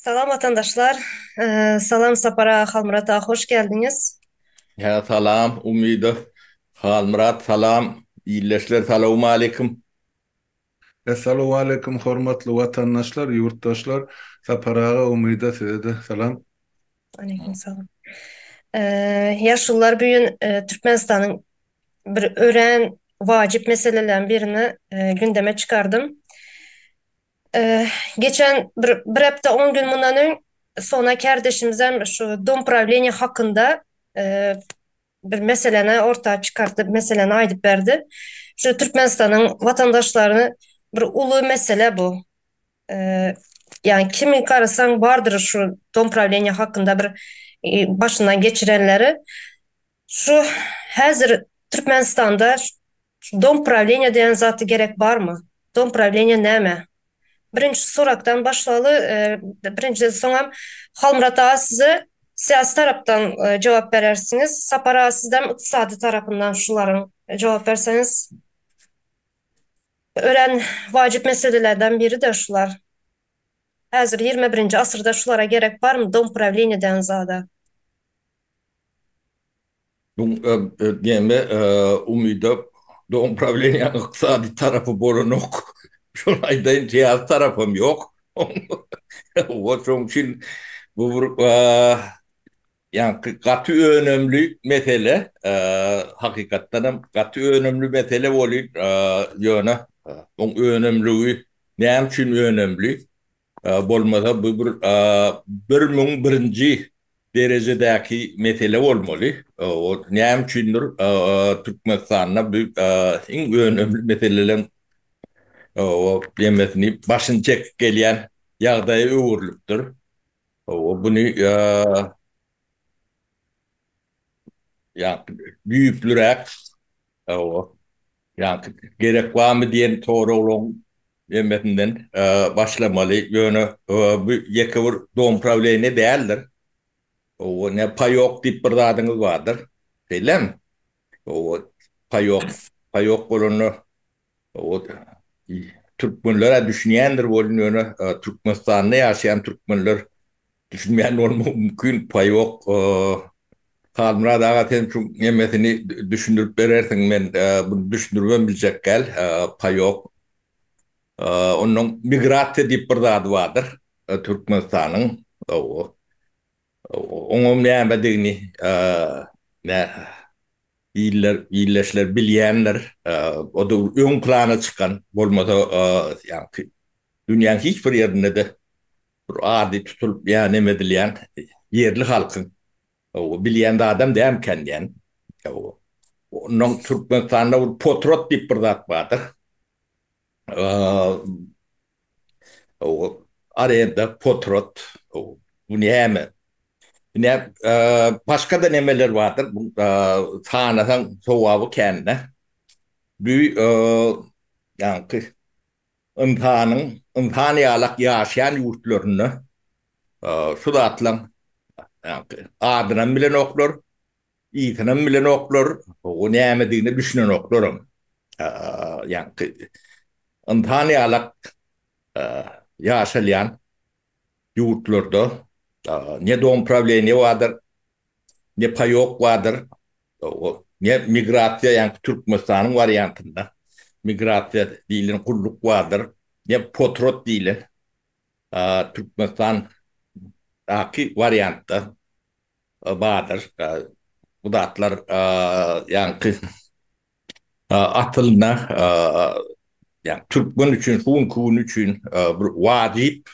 Salam vatandaşlar. Salam Sapara Halmurat'a hoş geldiniz. Ya salam, Umido, Halmurat, salam, iyileşler, selamun aleyküm. Assalamu alaikum hormatly vatandaşlar, yurttaşlar. Saparağa umida size salam. Aleykümselam. Ee, Yaşlılar bugün Türkmenistan'ın bir öğren vacip meselelerin birini gündeme çıkardım. Geçen bir hafta 10 gün bundan sonra kardeşimizden şu dom pravlения hakkında e, bir meseleni ortaya çıkarttı, meseleni aydıp verdi. Şu Türkmenistan'ın vatandaşlarını bir ulu mesele bu. Ee, Yani kimi karasan vardır şu dom pravlения hakkında bir başından geçirenleri. Şu hazır Türkmenistan'da şu dom pravlения diyen zatı gerek var mı? Dom pravlения neme? Birinci soraktan başlayalı. Birinci sonra Halmurat Ağa size siyasi taraftan cevap verirsiniz. Sapar Ağa sizden iktisadi tarafından şuların cevap verseniz. Öğren vacip meselelerden biri de şular. Hazır 21. asırda şulara gerek var mı? Dom правлениеден zada. Diyeme, Umido, doğum problemi iqtisadi tarafı borunok. Şulaydan cihaz tarafım yok. O için bu bir, yani katı önemli mesele, hakikaten katı önemli mesele oluyor, yöne, onun önemliliği, ne için önemli? Bolmasa bu bir ming birinci derecedeki mesele olmalı. O ne üçündür Türkmenistan'da bu en önemli meselelerin o demesini başın çek gelen yağdaya uğurluktur. Bunu yani büyüklürek o yani gerek var mı diyen doğru olan demesinden başlamalı. Yönü bu yakıvır doğum problemi değildir. O ne payok deyip bir adınız vardır. Değil mi? O payok, payok bolunu o Türkmenlere düşünendir bolunu Türkmenistan'da yaşayan Türkmenler düşünmeyen olma mümkün payok Kalmıra dağa sen şu yemesini düşündürüp verersin men bunu düşündürmem bilecek gel payok onun migrasya deyip bir adı vardır Türkmenistan'ın o onun ne bedeni ne iyileşler bilyenler o da ön plana çıkan olmadı yani dünyanın hiçbir yerinde de bir adi tutulup yani emedilen yerli halkın o bilyen de adam dem kendiyen o onun Türkmenistan'da bir potrot deyip bir zat vardır o arayında potrot o bu ne ne başka da nemeler vardır bu tanrıdan soğuğu kendine bir yani imtihanı yalak yaşayan yurtlarını sudatlan yani adından bilen oklar, iyisinden bilen oklar, o ne emediğini düşünen oklarım. Yani imtihanı yalak yaşayan yurtlarda ne doğum problemi vardır, ne payok vardır, ne migrasya yani Türkmenistan'ın varyantında. Migrasya dilin kulluk vardır. Ne potrot dili. Türkmenistan varyantta vardır. Bu da atlar yani atılına yani Türkmen için, Hun kuvun için bir vacip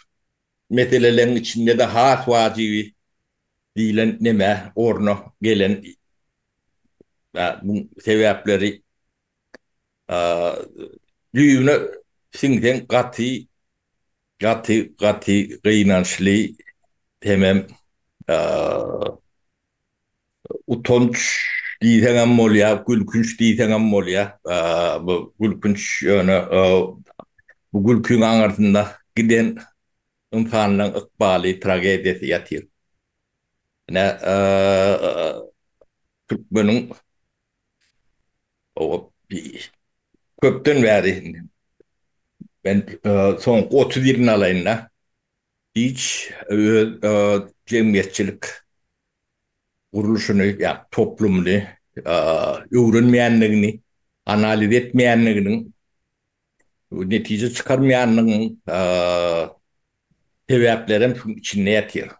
meselelerin içinde de has vacibi dilen neme orno gelen bu sebepleri düğüne şimdiden katı kıynançlı hemen utanç diysen molya, gülkünç diysen molya, bu gülkünç yani bu gülkün ardında giden insanların ıkbali tragediyası yatıyor. Ne Türkmenin o köpten verdi ben son 30 yılın alayında hiç cemiyetçilik kuruluşunu, yani toplumunu öğrenmeyenliğini, analiz etmeyenliğinin, netice çıkarmayanlığının sebeplerin içinde yatıyor.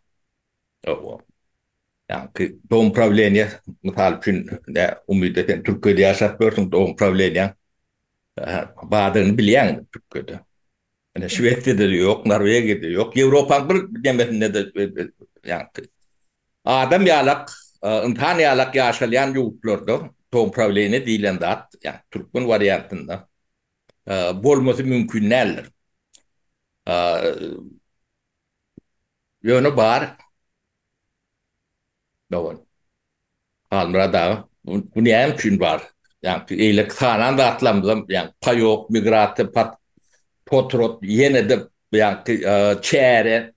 Yani doğum problemi, misal için de umut eden Türkiye'de yaşat görsün doğum problemi bazılarını bilen Türkiye'de. Yani Şveç'te de yok, Norveç'te de yok. Avrupa'nın bir demesinde de yani adam yalak, insan yalak yaşayan yurtlarda doğum problemi değilen de yani Türkmen varyantında bolması mümkün değildir. Yönü var. Doğru. Almrada bu ne için var? Yani iyilik kanan da atlamızım. Yani payok, migratı, potrot, yine de yani çeyre,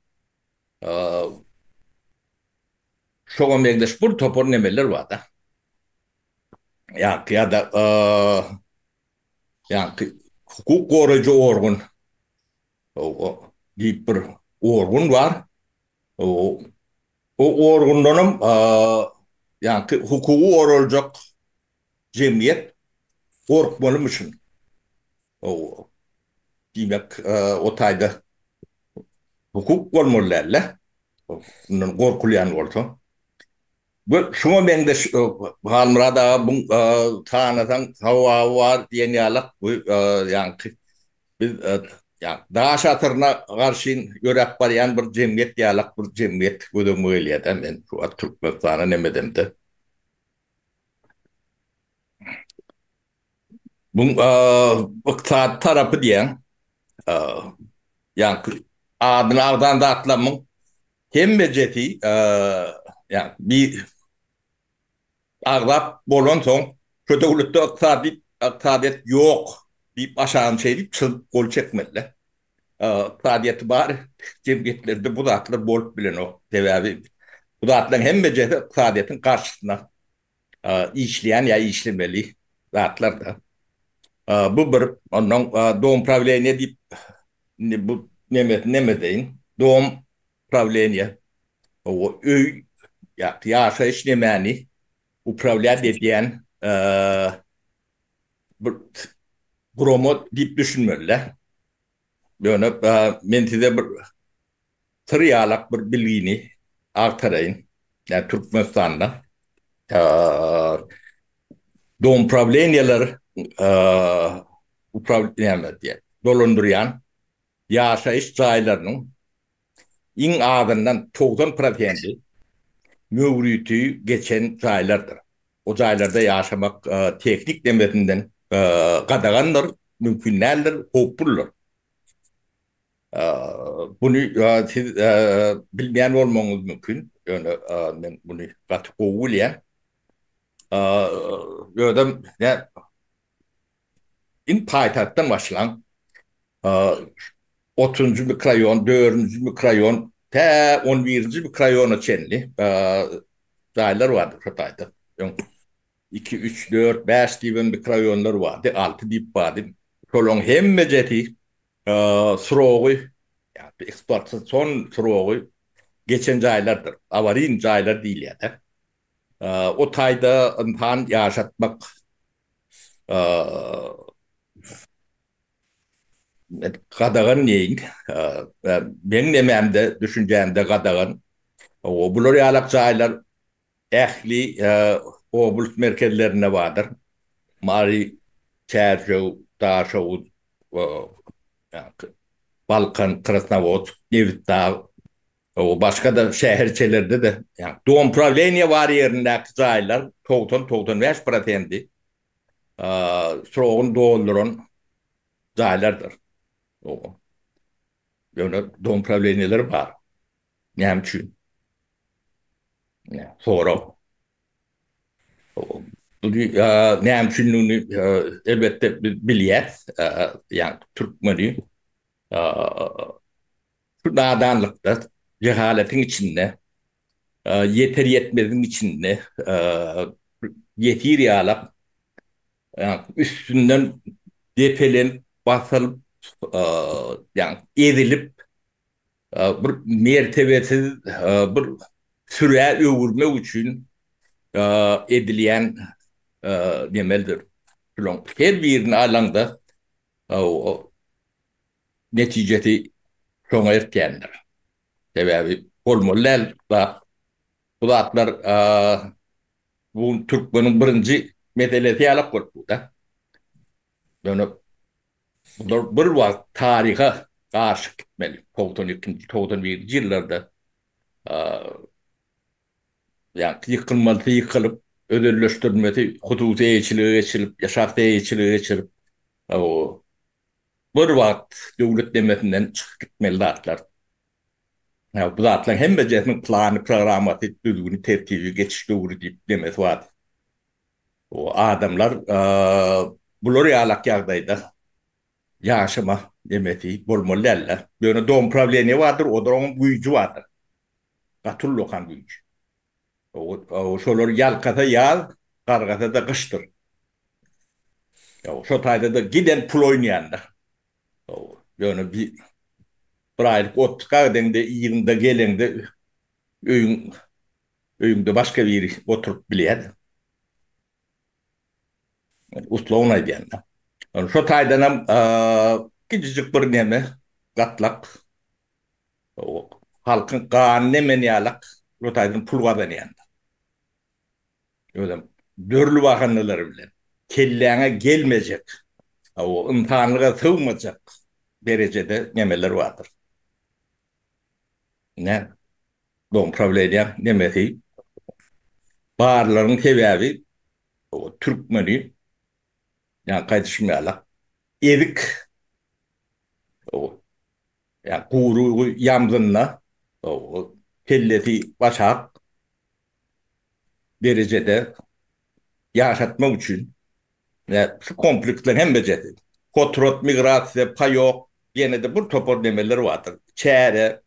şoğun mekdeş bu topor nemeler var da. Yani ya da yani hukuk korucu orgun deyip bir orgun var. O, o orgundanım yani hukuku orulacak cemiyet korkmalıymışsın. O demek o tayda hukuk olmalılarla bundan korkulayan olsa. Bu şuna ben de halmrada bu tanıdan hava var diyen yalak bu yani biz yani daha şatırına karşı yörep barayan bir cemiyet yalak bir cemiyet bu da müeliyede ben şu Türkmenistan'a nemedim de. Bu iktisat tarafı diyen yani adını ağdan da atlamın hem beceti yani bir ağlap bolon son kötü ulutta iktisadet yok deyip aşağın şey deyip kol çekmediler. İktisadiyeti bari cemiyetlerde bu dağıtlar bol bilen o devavi. Bu dağıtların hem beceti iktisadiyetin karşısına işleyen ya işlemeli dağıtlar da. Bu bir onun doğum problemi ne deyip bu ne deyin doğum problemi o öy ya yaşayış nemeni upravlya dediğin bir kurumu deyip düşünmeliler. Yani ben size bir tırıyalak bir bilgini aktarayım. Yani Türkmenistan'da doğum problemleri upravlya diye dolandırıyan yaşayış sayılarının in adından 90% müvrütü geçen sayılardır. O sayılarda yaşamak teknik demetinden qadağandır, mümkün değildir, hopurlar. Bunu siz bilmeyen olmanız mümkün. Yani ben bunu katık oğulayan. Gördüm, ne, in payitahttan başlan 30. mikrayon, 4. mikrayon, te 11. mikrayona çenli sayılar vardı Hatay'da. Yani 2, 3, 4, 5 gibi mikrayonlar vardı, 6 dip vardı. Kolon hem meceti sıroğu, yani eksploatasyon sıroğu geçen aylardır. Avarin aylar değil ya da. O tayda insan yaşatmak kadağın neyin? Benim dememde, düşüncemde kadağın. O bulur yalak aylar ehli obul merkezlerine vardır. Mari, Çerçev, Dağşev, Balkan, Krasnovodsk, Nevitdağ, o başka da şehirçelerde de yani doğum problemi var yerindeki zaylar 90-95% sorun doğulurun zaylardır. O yani doğum problemleri var. Ne için? Sonra ne için elbette biliyet yani Türkmeni şu nadanlıkta cehaletin içinde yeter yetmezin içinde yetir yağlap yani üstünden depelen basılıp yani erilip bir mertebesiz bir süre öwürmek üçin edilýän nemeldir. Her birini alanda o neticeti şoňa ertýändir. Sebäbi bolmalar da bu zatlar bu Türkmeniň birinji meselesi ýalyp bolupdy da. Ýöne bular bir wagt taryha garşy gitmeli. 92-91 ýyllarda yani yıkılmalı, yıkılıp ödülleştirilmesi, hudusi eğiçiliğe geçilip, yaşak eğiçiliğe geçilip, o bir vakt devlet demetinden çıkıp gitmeli zatlar. Ya, bu zatlar hem becerinin planı, programatı, düzgünü, tertibi, geçiş doğru deyip demesi var. O adamlar bular yalak yağdayda yaşama demeti bolmalılarla. Böyle doğum problemi vardır, o da onun gücü vardır. Katıl lokan gücü. O şolar yalkata yağ, kargata da kıştır. Şo taýda da giden pul oýnaýanlar. Ýöne bir aýlyk otga dende ýylynda gelende öýüňde başga biri oturup bilýär. Uslowna diýende. Şo taýdan hem gijik bir neme gatlak halkyň ganyny menýalak şo taýdan pul gazanýanlar. Ýöne dörlü bahanalary bilen kelläňe gelmejek, o imtihanlyga sığmajak derecede nemeler vardır. Ne? Doğum problemi nemesi barlaryň sebäbi o Türkmeni yani gaýdyşmaýarlar. Erik o ya guru yamzynla o kelleti başak derecede yaşatmak üçin ya şu kompleksler hem beceri. Kotrot, migrasiya, payok, yine de bu topor demeler vardır. Çäre,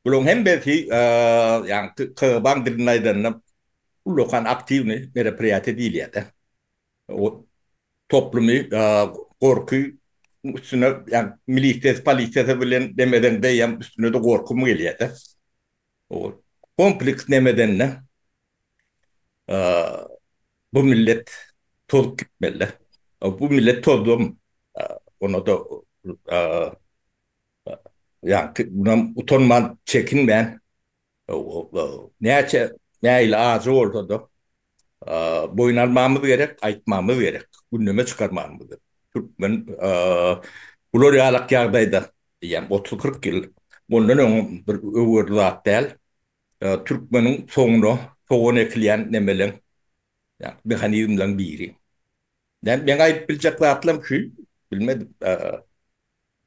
bunun hem belki yani kıban dilinaylarına bu lokan aktivni merapiyat edilýär de. O toplumy korku üstüne yani milites, palites bilen demeden de yani üstüne de korku mu gelýär de. O kompleks demeden bu millet tozup gitmeli. Bu millet tozum onu da yani buna utanman çekinmeyen neyse neyle ağzı ortada boyunalmamız gerek, aytmamız gerek. Gündeme çıkarmamız gerek. Türkmen bular yalak yağdayda yani 30-40 yıl bundan onun bir öwür zat değil. Türkmenin soğun ekleyen nemelen yani mekanizmden biri. Yani ben ayıp bilecek zatlam şu bilmedim.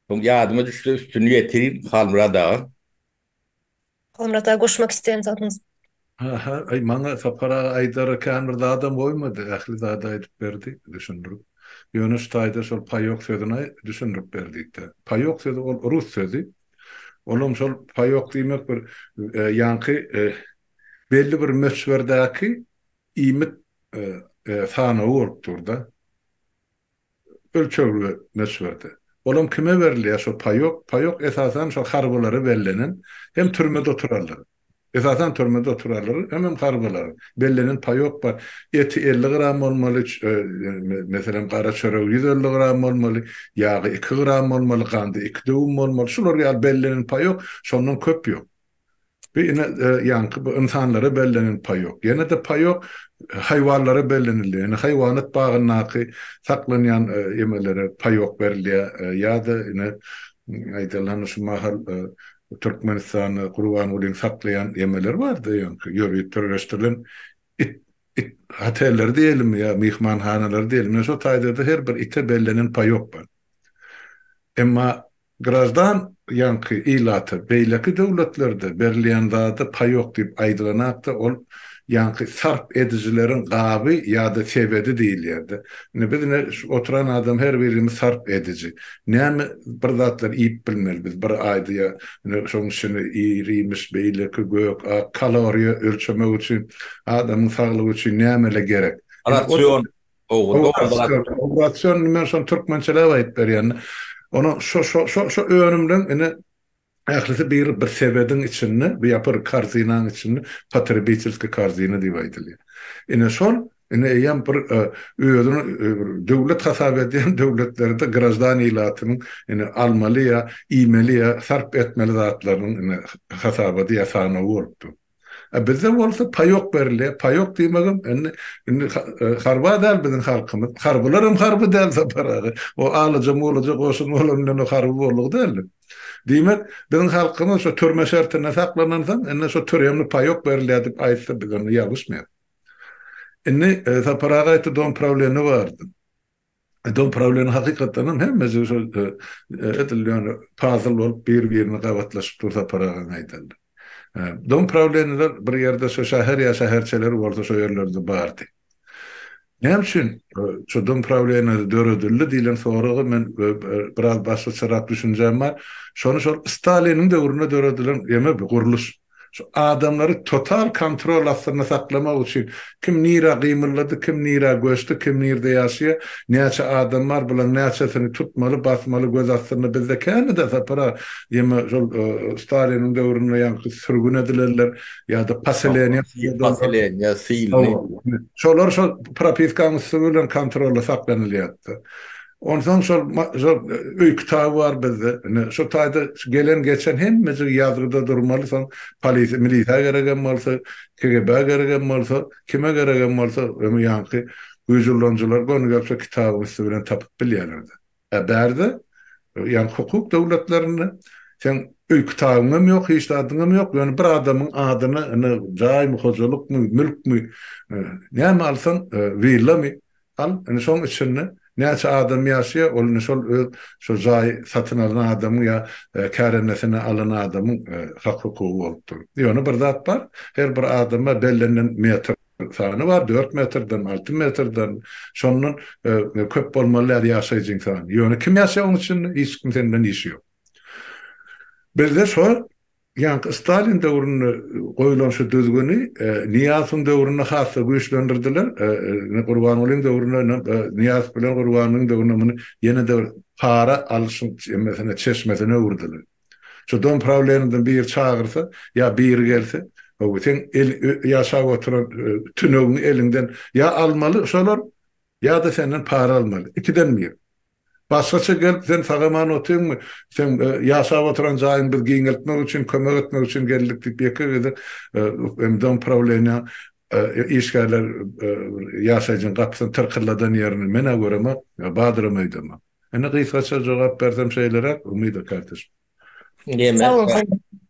Son yardıma düştü üstünü getireyim Halmura Dağı. Halmura Dağı koşmak isteyen zatınız. Ay maňa sapara aýdara kan bir adam boýmady. Ähli zada aýdyp berdi, düşündürüp. Ýönüş taýda şol payok sözüne düşündürüp berdi. Payok sözü ol rus sözü. Olum şol payok diýmek bir ýanky belli bir meşwerdäki iýmit sana urupdur da. Ölçögli meşwerde. Olum kime berilýär şol payok? Payok esasen şol harbolary bellenen hem türmede oturarlar. Esasen türmede oturarlar hem harbolary. Bellenen payok bar. Eti 50 gram bolmaly, meselem gara çörek 150 gram bolmaly, ýagy 2 gram bolmaly, gandy 2 döwüm bolmaly. Şular ýa bellenen payok, şondan köp ýok. Ine ýanky bu insanlara bellenen payok. Ýene de payok hayvanlara bellenildi. Yani hayvanat bağınaki saklanyan yemelere payok berilýär. Ýa-da ine aýdylan şu mahal Türkmenistan Gurban ulyň saklayan yemeler vardı. Yani ýörüp teröristlerin hateleri diyelim ya mihmanhanalar diyelim. Şu taýda her bir ite bellenen payok bar. Emma grazdan yankı ilatı beýleki döwletlerde berilýän zada payok diýip aýdylanakda ol yankı sarp edicilerin gaby ýa-da sebedi diýilýärdi. Ne bizne oturan adam her birimiz sarp edici. Näme bir zatlar iýip bilmeli biz bir aýdya şoň şunu ýerimiş beýleki gök kaloriýa ölçemek üçin adamyň saglygy üçin näme gerek? Rasyon. Operasyon men şoň türkmençelep aýdyp berýän. Onu şu önümden ene Ählisi bir sebedin içinde bir yapar karzinan içinde patribitsilski karzina diýip aýdylýar. Ine şol ine ýam bir öýüdüň döwlet hasap edýän döwletlerde grajdan ilatynyň ine almaly ýa iýmeli ýa sarp etmeli zatlarynyň ine hasabady ýasany bolupdy. Bizde bolsa paýok berilýär. Paýok diýmegim indi harba däl biziň halkymyz. Harbylarym harby däl zaparagy. O alyja molaja goşun bolanlar harby bolug däl. Diýmek, biziň halkymyz şu türme şertine saklanandan, enne şu türemli paýok berilýär diýip aýtsa biz onu ýagşmaýar. Indi zaparaga aýtdy don problemi bardy. Don problemi hakykatdan hemmesi şu edilýän puzzle bolup bir-birini gawatlaşyp dursa paraga aýdyldy. Don problemler bir yerde şu şäher ýa şäherçeler bolsa şu ýerlerde bardy. Näme üçin şu don problemleri döredildi diýilen soragy men biraz başga çyrak düşünjem bar. Şonu şol Stalinin döwrüne döredilen ýeme bir guruluş. Şu adamları total kontrol astyna saklamak üçin kim nira gymyrlady, kim nira göçdi, kim nirde ýaşaýar, näçe adamlar bilen näçesini tutmaly, basmaly göz astyna bizde kände sapara ýeme şol Stalinin döwrüne ýanky sürgün edilerler ýa-da paseleniya silni. Şolar şol propiskany bilen kontrolda saklanylýardy. Ondan sonra öykü kitabı var bizde. Şu taýda gelen geçen hemmesi ýazgyda durmaly. Son polis, milisiýa gereken bolsa, KGB gereken bolsa, kime gereken bolsa, ýanky güýjülenjiler gonu gelip kitabı bilen tapyp bilýärler. Bärde ýani hukuk döwletlerinde sen öykü kitabym ýok, hiç adyňam ýok. Ýani bir adamyň adyny jaý mı, hojalyk mı, mülk mü, näme alsan wirlemi al, şoň içinde näçe adam ýaşaýar, ol şol şu jaý satyn alan adamyň ýa kärennesine alan adamyň hak hukuky bolupdyr. Ýöne bir zat bar, her bir adama bellenen metr sany bar, 4 metrden, 6 metrden, şonun köp bolmalylar ýaşaýjyň sany. Ýöne kim ýaşaýar onuň üçin hiç kim senden işi ýok. Bizde şol ýanky Stalin döwrüne goýulan şu düzgüni Niýazyň döwrüne hassa güýçlendirdiler. Gurban Ulyň döwrüne Niýaz bilen Gurbanyň döwrüne ýene-de para alyşyň mesele çeşmesine urdular. Şu don problemden bir çağırsa ýa bir gelse, o sen ýaşap oturan tünögüň elinden ýa almaly şolar ýa-da senden para almaly. İkiden bir. Başgaça gelip sen sagaman oturýarmy? Sen ýaşap oturan jaýyň bir giňeltmek üçin, kömek etmek üçin geldik diýip ýekerde don problemi işgärler ýaşaýjyň gapysyny tırkyrladan ýerini mene göreme badyramaydymy. Ene gysgaça jogap bersem şeýlere umydy kardeşim.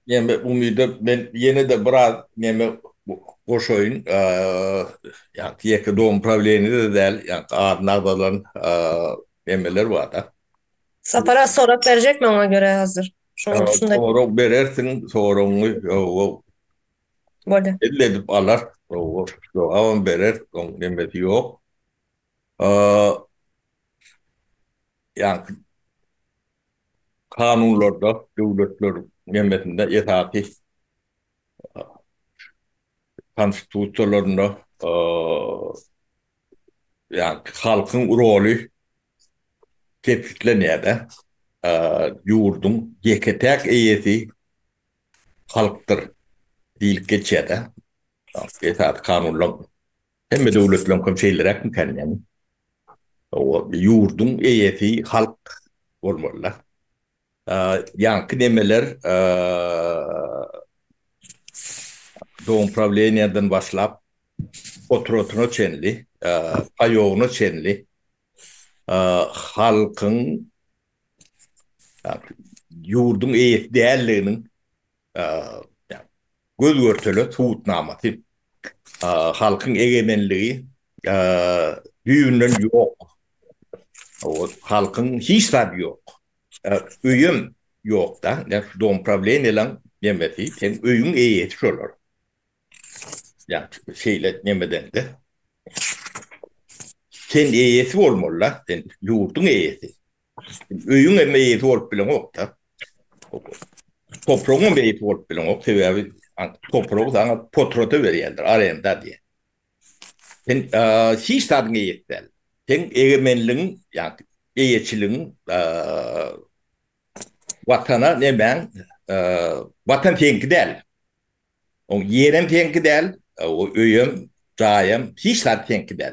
Näme umydy men ýene-de biraz näme goşoýun ýa ýeke don problemi de däl, ýa adnagdalan emeler var da. Sapara sorak verecek mi ona göre hazır? Sorak berersin, sorunu böyle. edip alar. Avan berer, demeti yok. Yani kanunlarda, devletler nimetinde yetaki konstitusiyalarında yani halkın rolü tepkilenýärde. Yurdun yeketek eýeti halktır diýilip geçýärde. Etat kanunlar hemme döwletler köpçeýlerek mükemmel. O yurdun eýeti halk bolmaly. Ýanky nemeler doğum problemlerden başlap oturotuna çenli, payoğuna çenli, halkın yurdun eýet değerlerinin göz görtülü tuğutnamatı, halkın egemenliği düğünden yok, halkın hiç tabi yok, öyüm yok da, doğum problemleri nemeti, öyün eýeti şolar. Yani şeyle nemeden de sen eýeti bolmaly, sen yurdun eýeti. Öyün eýeti bolup bilen okda. Toprağın eýeti bolup bilen ok, sebäbi toprağı sana potrota berýärler, arenda diye. Sen hiç tadyň eýetler. Sen egemenligiň, yani eýetçiligiň watana nemen vatan tenki değil. O yerim tenki değil. O öyüm, cayım, hiç tenki değil.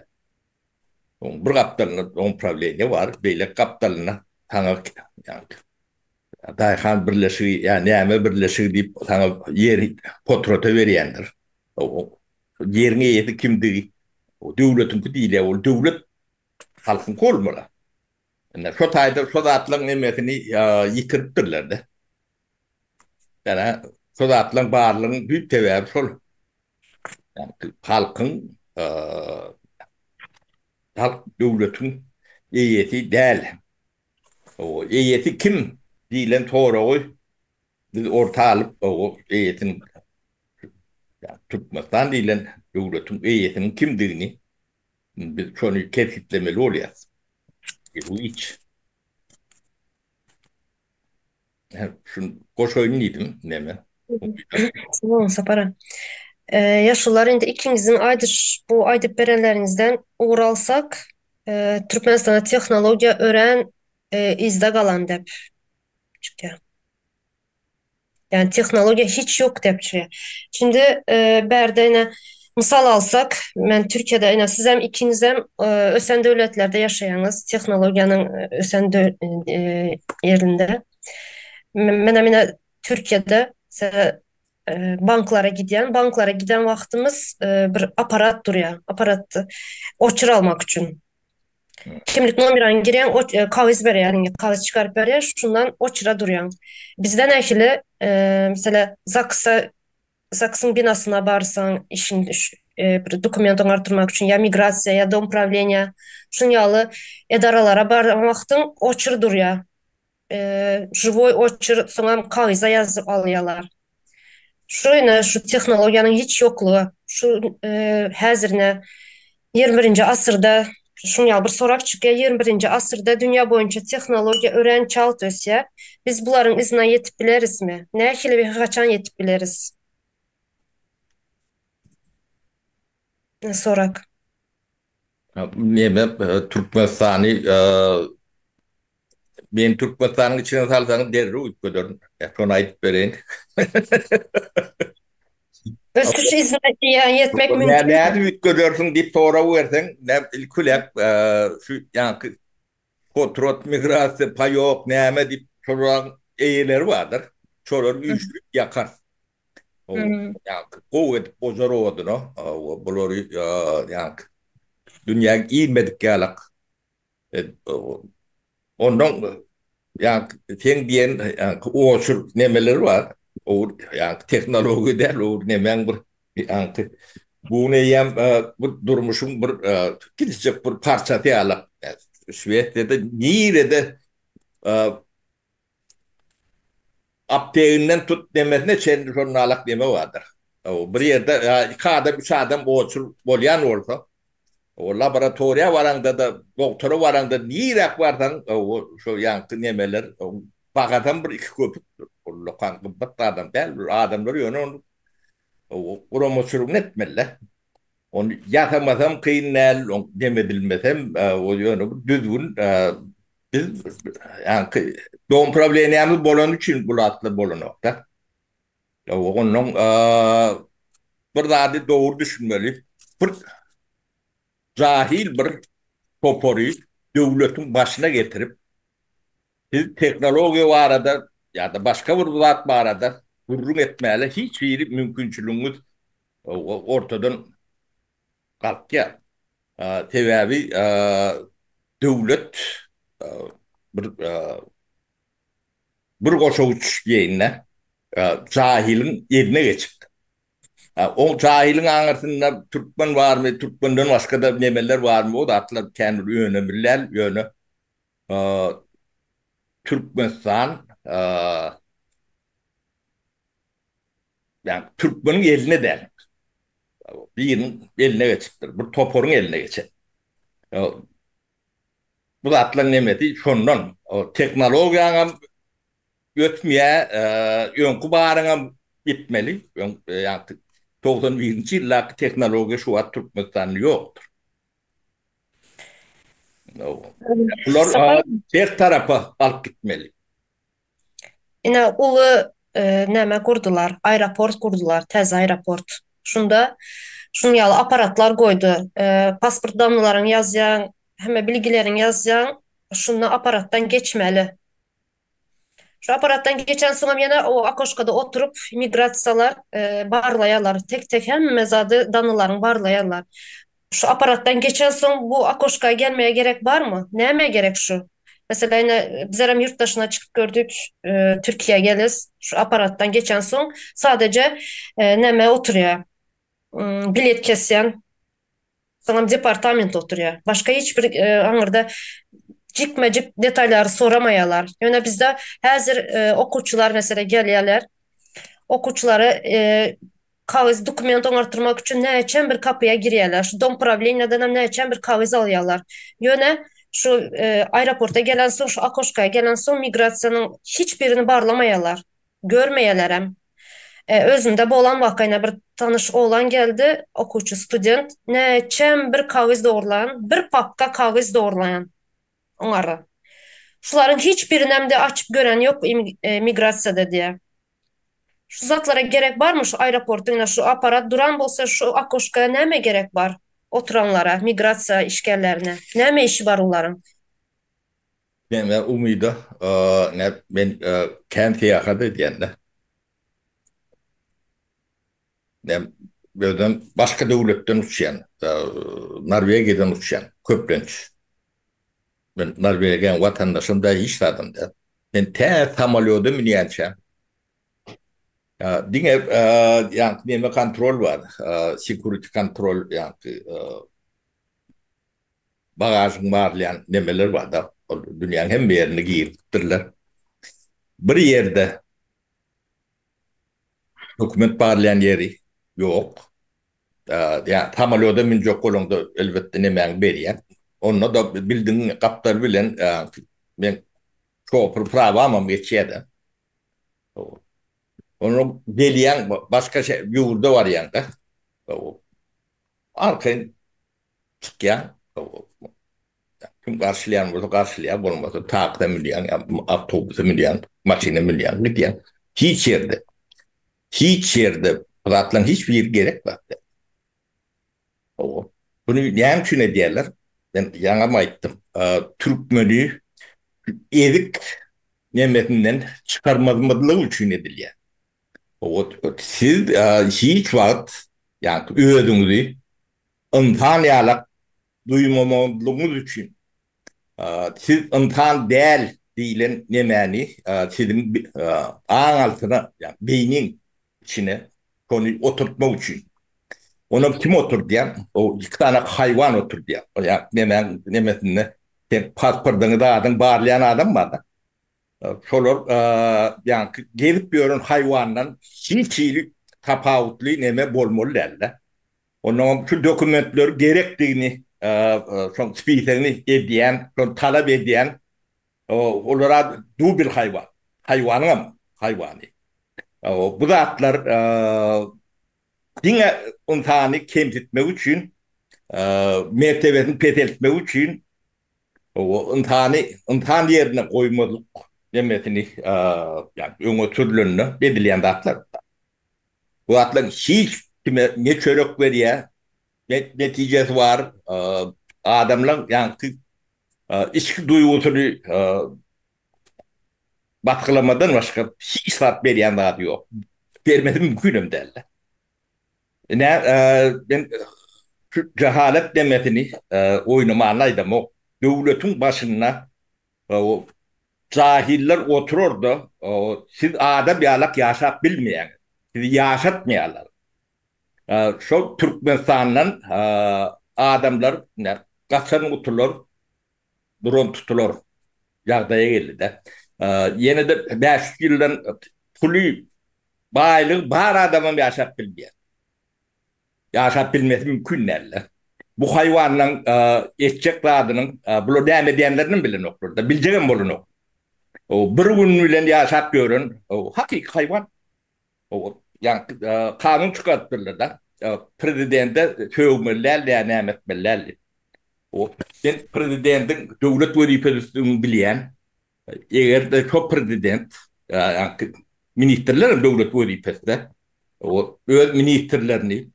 Bir kaptalına on problemi var. Böyle kaptalına tanı yani Dayhan birleşigi yani näme birleşigi diýip sana yer potrota berýändir. O yerine ýeti kimdigi? O döwletiňki diýle, o döwlet halkyň kolmala. Ene şu taýda şu zatlaryň emesini ýitiripdirler-de. Yani şu zatlaryň barlygyny büýük sebäbi şol. Yani halkyň halk döwletiň eýeti däl. O eýeti kim diýilen toragy biz orta alıp o eýetin Türkmenistan diýilen döwletiň eýetiniň kimdigini biz şonu kesitlemeli bolýar. Bu iç. Şunu goşoýun diýdim, näme? Tamam, sapara. Yaşlılar indi ikinizin bu aydıp berenlerinizden uğur alsak, Türkmenistan'a teknologiya öğren izde kalan dep çıkıyor. Yani teknologiya hiç yok dep çıkıyor. Şimdi berde yine misal alsak, ben Türkiye'de yine siz hem ikiniz hem ösen devletlerde yaşayanız, teknologiyanın ösen yerinde. Ben yine Türkiye'de banklara giden vaktimiz bir aparat duruyor. Aparatı oçur almak için. Kimlik numaran giren kaviz veriyor, yani kaviz çıkarıp veriyor. Şundan oçura duruyor. Bizden ehli mesela Zaks'ın binasına barsan işin bir dokumenton artırmak için ya migrasiya ya dom правления şunyalı edaralara barmaktın oçur duruyor. Живой oçur sonra kavize yazıp alıyorlar. Şu teknologiyanın hiç yokluğu, şu hazırına 21. asırda şunyal bir sorak çıkıyor. 21. asırda dünya boyunca teknoloji öğren çalt ösye. Biz buların izine yetip bileriz mi? Ne ehli bir kaçan yetip bileriz? Sorak. Näme Türkmenistany ben Türkmenistanyň içine salsaňyz derri üýtgödürün. Şonu aýdyp bereň. Ösüç izine yetmek mümkün. Näme üýtgödürsiň diýip sorap berseň, ilkulak şu ýanky kontrol migrasiýa payok näme diýip soran eýeleri bardyr. Şolar üýçlük ýakar. O ýanky gowet bojarody no. Bolary ýanky dünýäge iýmedik ýalak. Ondan ýanky teň diýen oşur nemeler bar. O ýanky teknologi däl, o nemen bir ýanky bu näýem bu durmuşyň bir kiçik bir parçasy ýalak. Şwediýede nirede apteğinden tut demesine çendi jurnalak deme vardır. O bir yerde kada bir adam oçul bolyan olsa o laboratoriya varanda da doktora varanda nirek vardan o şu yankı nemeler bakadan bir iki köpük o lokan batta adam bel adamlar yönü o promosyonu etmelle. Onu yakamazam kıyınel demedilmesem o yönü düzgün biz yani doğum problemimiz bolan için bulatlı bolanokta. Onun bir daha doğru düşünmeli. Bir cahil bir toporu devletin başına getirip teknoloji var arada ya da başka bir zat var arada hürrüm etmeli hiçbir mümkünçülüğümüz ortadan kalkıyor. Tevavi devlet bir koşuç yayınla cahilin yerine geçipti. O cahilin anlatında Türkmen var mı? Türkmen'den başka da nemeler var mı? O da atlar kendi yönemirler. Yönü Türkmenistan yani Türkmen'in eline der. Birinin eline geçiptir. Bir toporun eline geçer. Bu da atlar nemeti şundan. O teknolojiyanın ötmeye önkü bağırına bitmeli. Yani 91. yıllaki teknoloji şu an Türkmenistan'da yoktur. Bunlar her tarafa alıp gitmeli. Yine ulu näme kurdular, aeroport kurdular, tez aeroport. Şunda şunu ýaly aparatlar goýdy. Pasport damlalaryň ýazýan, hemme bilgilerini ýazýan, şunda aparattan geçmeli. Şu aparattan geçen soňam ýene o akoşkada oturup migrasiýalar barlaýarlar. Tek tek hemme zady danılaryny barlaýarlar. Şu aparattan geçen soň bu akoşkaya gelmeye gerek var mı? Näme gerek şu? Mesela yine bizlerem yurt dışına çıkıp gördük, Türkiye'ye geliz. Şu aparattan geçen soň sadece näme oturuyor? Bilet kesýän sanam departament oturuyor. Başka hiçbir aňyrda jikmejik detaýlary soramaýarlar. Ýöne bizde häzir okuwçylar mesela gelýärler. Okuwçylary kagız dokument oňartyrmak üçin näçen bir kapıya girýärler. Şu dom правлениýadan hem näçen bir kagız alýarlar. Ýöne şu aeroporta gelen soň, şu akoşkaya gelen soň migrasiýanyň hiçbirini barlamaýarlar. Görmeýärler hem. Özünde bolan wakaýna bir tanış oglan geldi, okuwçy student, näçen bir kagız dogurlayan, bir papka kagız dogurlayan oňara. Şularyň hiçbirini hem de açyp gören ýok migrasiýada diýe. Şu zatlara gerek var mı? Şu aeroportuna şu aparat duran bolsa şu akoşkaya näme gerek var? Oturanlara, migrasiýa işgärlerine. Näme işi var olaryň? Ben umyda ben kent ýakada diýende. Ben başka döwletden uçýan, Norwegiýadan uçýan, köplenç. Ben Norwegiýa watandaşym da hiç tadım da. Ben samolyota minýänçä. Diňe ýa näme kontrol var, security kontrol ýa bagasyň barlayan nemeler var da, dünýäniň hem ýerine giyipdirler. Bir ýerde dokument barlayan ýeri ýok. Ýa samolyota minjek bolanda elbetde näme berýär. Onu da bildiğin kaptar bilen ben şoför pravamam geçýärdi. Onu gelýän başka ýurda var ýanda. Arkayn çıkýan. Kim garşylýan bolsa garşylýar, bolmasa taýda milýän, awtobusda milýän, maşyna milýän gidýän. Hiç ýerde platlan hiçbir yer gerek bar. Bunu näme üçin edýärler? Ben yaňa aýtdym. Türkmeni edik nemetinden çıkarmadylygy üçin edilýär. Siz hiç wagt ýa özüňizi yntan ýalak duýmamalygyňyz üçin siz yntan däl diýilen nemeni siziň aň altyna ýa beýniň içine konu oturtmak üçin. Ona kim oturdu diýär? O iki tane hayvan oturdu diýär. Ýa nemetinde pasportyny da adam barlayan adam bar da. Şolar ýa gelip ýören haywandan hiçlik tapawutly neme bolmaly derler. Onun şu dokumentler gerekdigini şol spiserini edýän, şol talap edýän olara du bir haywan. Hayvany. Bu zatlar diňe untany kemsitmek üçin, mertebesini peteltmek üçin untan ýerine goýmadyk demesini ýa öňe türlenini edilýän zatlar. Bu zatlar hiç kime ne çörek berýär, netijesi var, adamlar ýa içki duýgusyny batkılamadan başka hiç saat berýän zat ýok. Bermedim mümkün derler. Ben cehalet demetini oynama anlaydım. O devletin başına o cahiller otururdu. Siz adam yalak yaşap bilmeyen, sizi yaşatmayanlar. Şu Türkmenistan'dan adamlar kaçan otururlar, drone tutulur. Yağdaya geldi de. Yine de 5 yıldan pulü baylık bar adamın yaşap bilmeyen. Yaşap bilmesi mümkün derler. Bu hayvanla eşek adının bunu devam edenlerinin bilen okurda. Bileceğim bunu. Bir günüyle yaşap görün. Hakiki hayvan. Yani kanun çıkartırlar da. Prezidente sövmeler, devam etmeler. Ben prezidentin devlet vazifesini bilen, eğer de çok prezident, ministrler döwlet wezipesinde o öz ministrlerini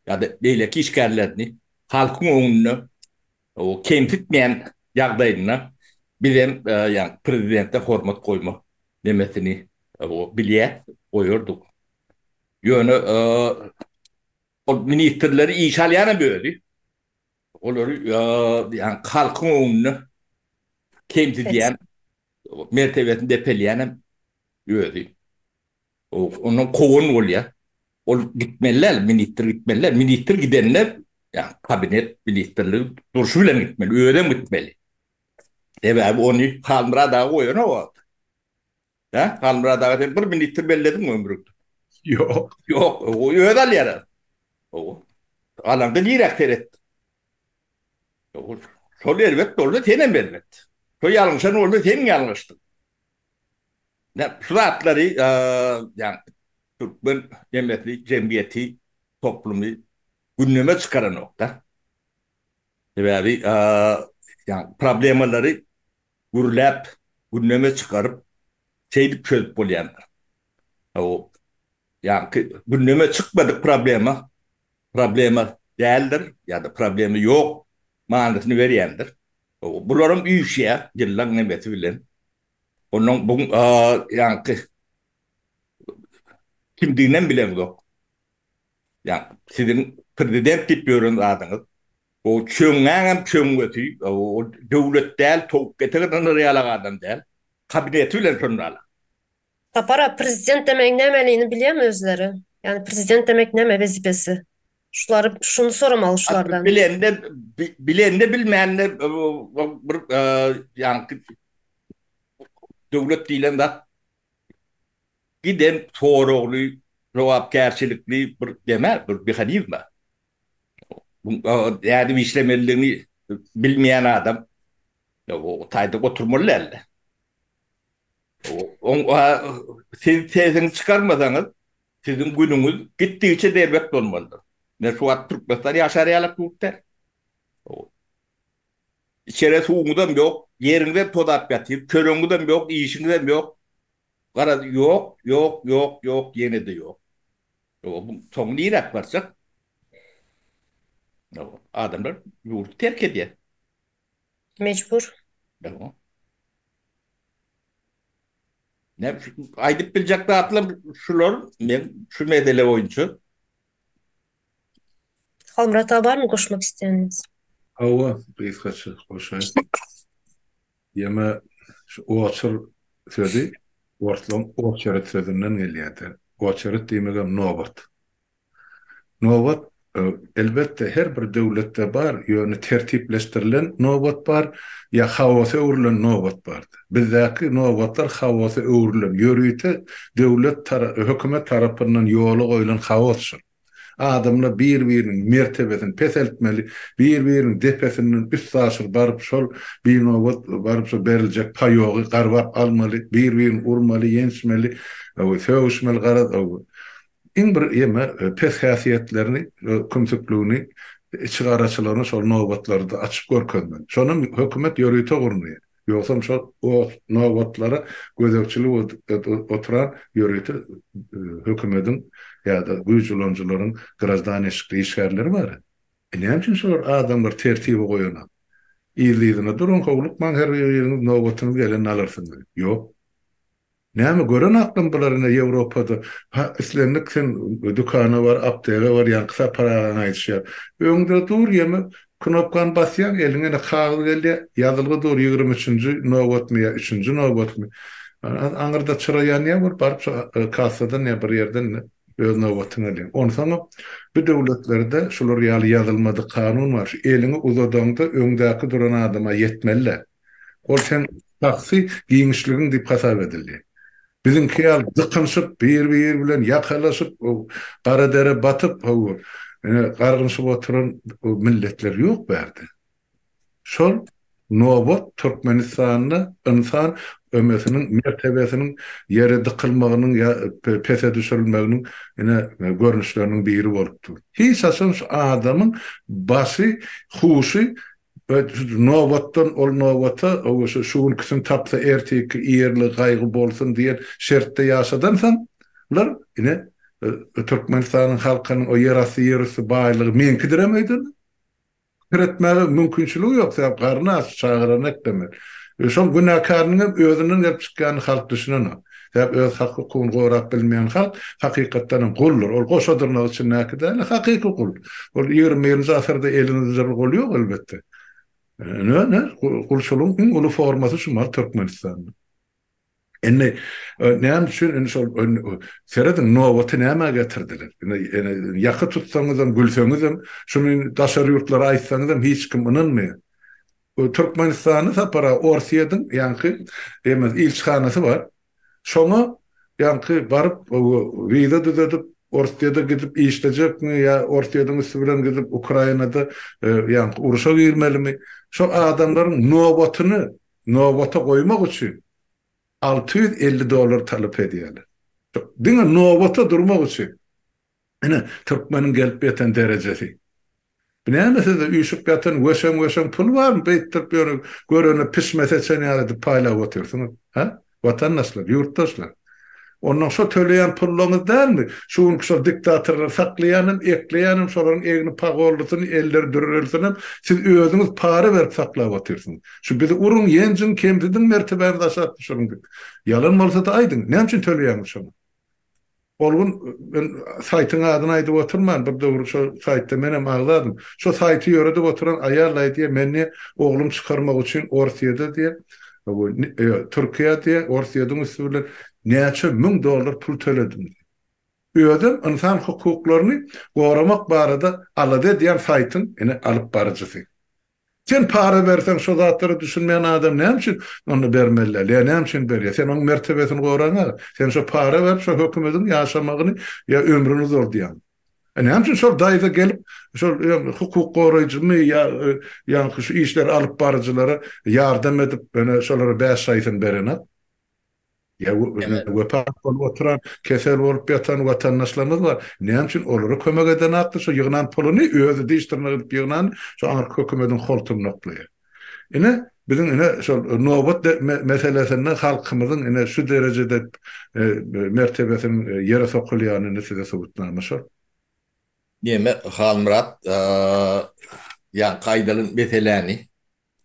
ya da beýleki işgärlerini halkyň öňüne o kemsitmeýän ýagdaýyna bizem ýa prezidente hormat goýma demesini o bilýär goýurduk. Ýöne o ministrleri iş alýana böldü. Olary ýa halkyň öňüne kemsitýän mertebesini depelýän ýödi. Onun kovun bolýar. Ol gitmeler, ministr gidenler, yani kabinet ministrliği duruşu bilen gitmeli, öyle gitmeli. Evet, onu Halmıradağ'a koyuyor, ne o? Halmıradağ'a bir ministr belledin mi ömrükte? Yok. Yok, o öyle alıyor. O alanda direktör etti. Sol elbette orada senin elbette. O yanlışan orada senin yanlıştın. Suratları, yani Türkmen Devletli Cemiyeti toplumu gündeme çıkaran nokta. Yani problemleri gürlep, gündeme çıkarıp çözüp bolýanlar. O yani gündeme çıkmadık problema değildir ya da problemi yok manasını verýändir. Bularım üýşe ýyllar nemeti bilen. Onun bu yani kimdiğinden bilen yok. Yani sizin prezident tipyorun adınız. O çöngän çöngötü, o döwlet del, tok getiren realak adam del. Kabineti bilen şondalar. Tapara prezident demek nemeliğini bilýärmi özleri? Yani prezident demek neme wezipesi? Şunu soramaly şulardan. Bilende bilmeýände yani döwlet diýlen da giden soragly, jogapkärçilikli bir deme, bir mehanizma. Yani işlemelerini bilmeyen adam o tayda oturmalı. Siz tezini çıkarmasanız sizin gününüz gittiğince derbet olmalıdır. Ne şu an Türkmenler yaşarayarak Türkler. İçeri suğundan yok, yerinden todap yatır, körüngüden yok, işinden yok. Yok, yine de yok. Son lirak varsa adamlar yurdu terk ediyor. Mecbur. Ne Aydip Bilecek'te atlam şular, şu medele oyuncu. Halmırat'a var mı koşmak isteyeniniz? Hava beykaçı koşay. Yeme şu o açır söyledi. Ortalım o açarı sözünden gelýär. O açarı diýmegem nobat. Nobat elbette her bir döwletde bar, ýöne tertiplestirilen nobat bar, ya hawasy öwrilen nobat bar. Bizdäki nobatlar hawasy öwrilen, ýörüýte döwlet hökümet tarapyndan ýoly goýulan hawasy. Adamla bir-biriniň mertebesini peseltmeli, bir-biriniň depesiniň üst saşyr baryp şol bir nobat baryp şol beriljek paýogy garwap almaly, bir-birini urmaly, ýençmeli, söwüşmeli garaz. İň bir ýeme pes häsiýetlerini, kümsüklüğini, çygaraçylaryny şol nobatlarda açyp görkezmeli. Şonun hökümet ýörüýte gurnuýar. Ýoksa şol o nobatlara gözekçilik oturan ýörüýte hökümetiň ýa-da güýjülenjilerin grazdaniyetçilik işgärleri bar. Näme üçin şol adamlar tertibi goýanak? Ýyldygyna durun howluk man her ýeriniň nobatyny gelen alyrsyň. Ýok. Näme gören aklym bularyna Ýewropada islendik sen dükana var, aptega var, ýa kısa paradan aýtýar. Öňde dur ýeme knopkan basýan eline kağıt geldi, ýazylgy dur 23-nji nobat mı, 3-nji nobat mı? Aňyrda çyraýan ýa bir baryp kasadan ýa bir ýerden öz nobatyny alýan. Onu sonra bu döwletlerde şular ýazylmady kanun var. Elini uzadanda öňdäki duran adama ýetmeli. Ol sen taksy giňişligin diýip hasap edildi. Bizimki ýal dıkynşyp bir bilen ýakalaşyp gara dere batyp gargynşyp oturan milletler ýok berdi. Şol nobat Türkmenistanyň insan ömesiniň mertebesiniň ýere dykylmagynyň ýa pese düşürilmeginiň görnüşleriniň biri bolupdy. Hiç asan şu adamyň basy, huşy Novatdan ol novata o şuun kısım tapsa erteki iyerli gaýgy bolsun diýen şertde ýaşadansan ular ine Türkmenistan'ın halkynyň o ýerasy ýerisi baýlygy menki diremeýdir. Kiretmäge mümkinçiligi ýok, sebäp garny aç çağıranak demek. Şol günahkarnyň özüniň gelip çykýany halk düşünýär. Sebäp öz hakykyny gorap bilmeýän halk hakykatdan guldur. Ol goşadyrmak üçin näkide hakyky gul. Ol 20-nji asyrda elinizde gul ýok elbetde. Ne? Gulçuluğun ulu forması şu var Türkmenistan'da. Enne näme üçin ene şol seredin nowaty näme getirdiler. Ene ýaky tutsaňyz hem gülseňiz hem şunu daşary ýurtlara aýtsaňyz hem hiç kim inanmaýar. Türkmenistany sapara Orsiýadyň ýanky demez ilçhanasy bar. Şoňa ýanky baryp wiza düzedip Orsiýada gidip işlejekmi ýa Orsiýadyň üstü bilen gidip Ukrainada ýanky uruşa girmelimi? Şo adamlaryň nowata goýmak üçin $650 talap edýärler. Diňe nowata durmak üçin. Ene Türkmeniň gelip ýeten derejesi. Näme-se de üýşüp ýatan weşem pul barmy? Beýtdirip görene pismese çenýärdi paýlap otursunuz. Ha? Watandaşlar, ýurtdaşlar. Ondan şo töleýän pullaryňyz dälmi? Şuň şo diktatorlar saklaýanym, ekleýänim şolaryň egini pagoldysyny eller dürülsün. Siz özüňiz para berip saklap otursunuz. Şu bizi urun ýenjin kemdidin mertebäni aşat düşürüň. Yalan bolsa da aýdyň. Näme üçin töleýäňiz şonu? Olgun ben saytyň adyny aýdyp oturman. Bir döwür şo saytda menem agladym. Şo saýty ýöredip oturan aýarlaý diýe meni oglum çykarmak üçin Orsiýada diýe Türkiýe diýe Orsiýadyň üstü bilen näçe $1000 pul töledim. Öýdüm insan hukuklaryny goramak barada alady diýen saytyň ene alyp barjysy. Sen para bersen şo zatlary düşünmeýän adam näme üçin onu bermeliler? Näme üçin berýär? Sen onuň mertebesini goraňa. Sen şo para ber, şo hökümetiň ýaşamagyny ýa ömrüni zor diýän. Näme üçin şol daýda gelip şol hukuk goraýjymy ýa şu işler alyp barjylara ýardam edip şolara bäş saýtyn berenat. Ya wepat bolup oturan, kesel bolup ýatan watandaşlarymyz bar. Näme üçin olary kömek eden atdy şo ýygnan puluny özü diýişdirmek edip ýygnan şo hökümetiň holtuny noklaýar. Ine biziň ine şol nowbat meselesinde halkymyzyň ine şu derejede mertebesini ýere sokulýanyny size subutlanmaşar. Näme Halmurat ýa gaýdalyň meseleni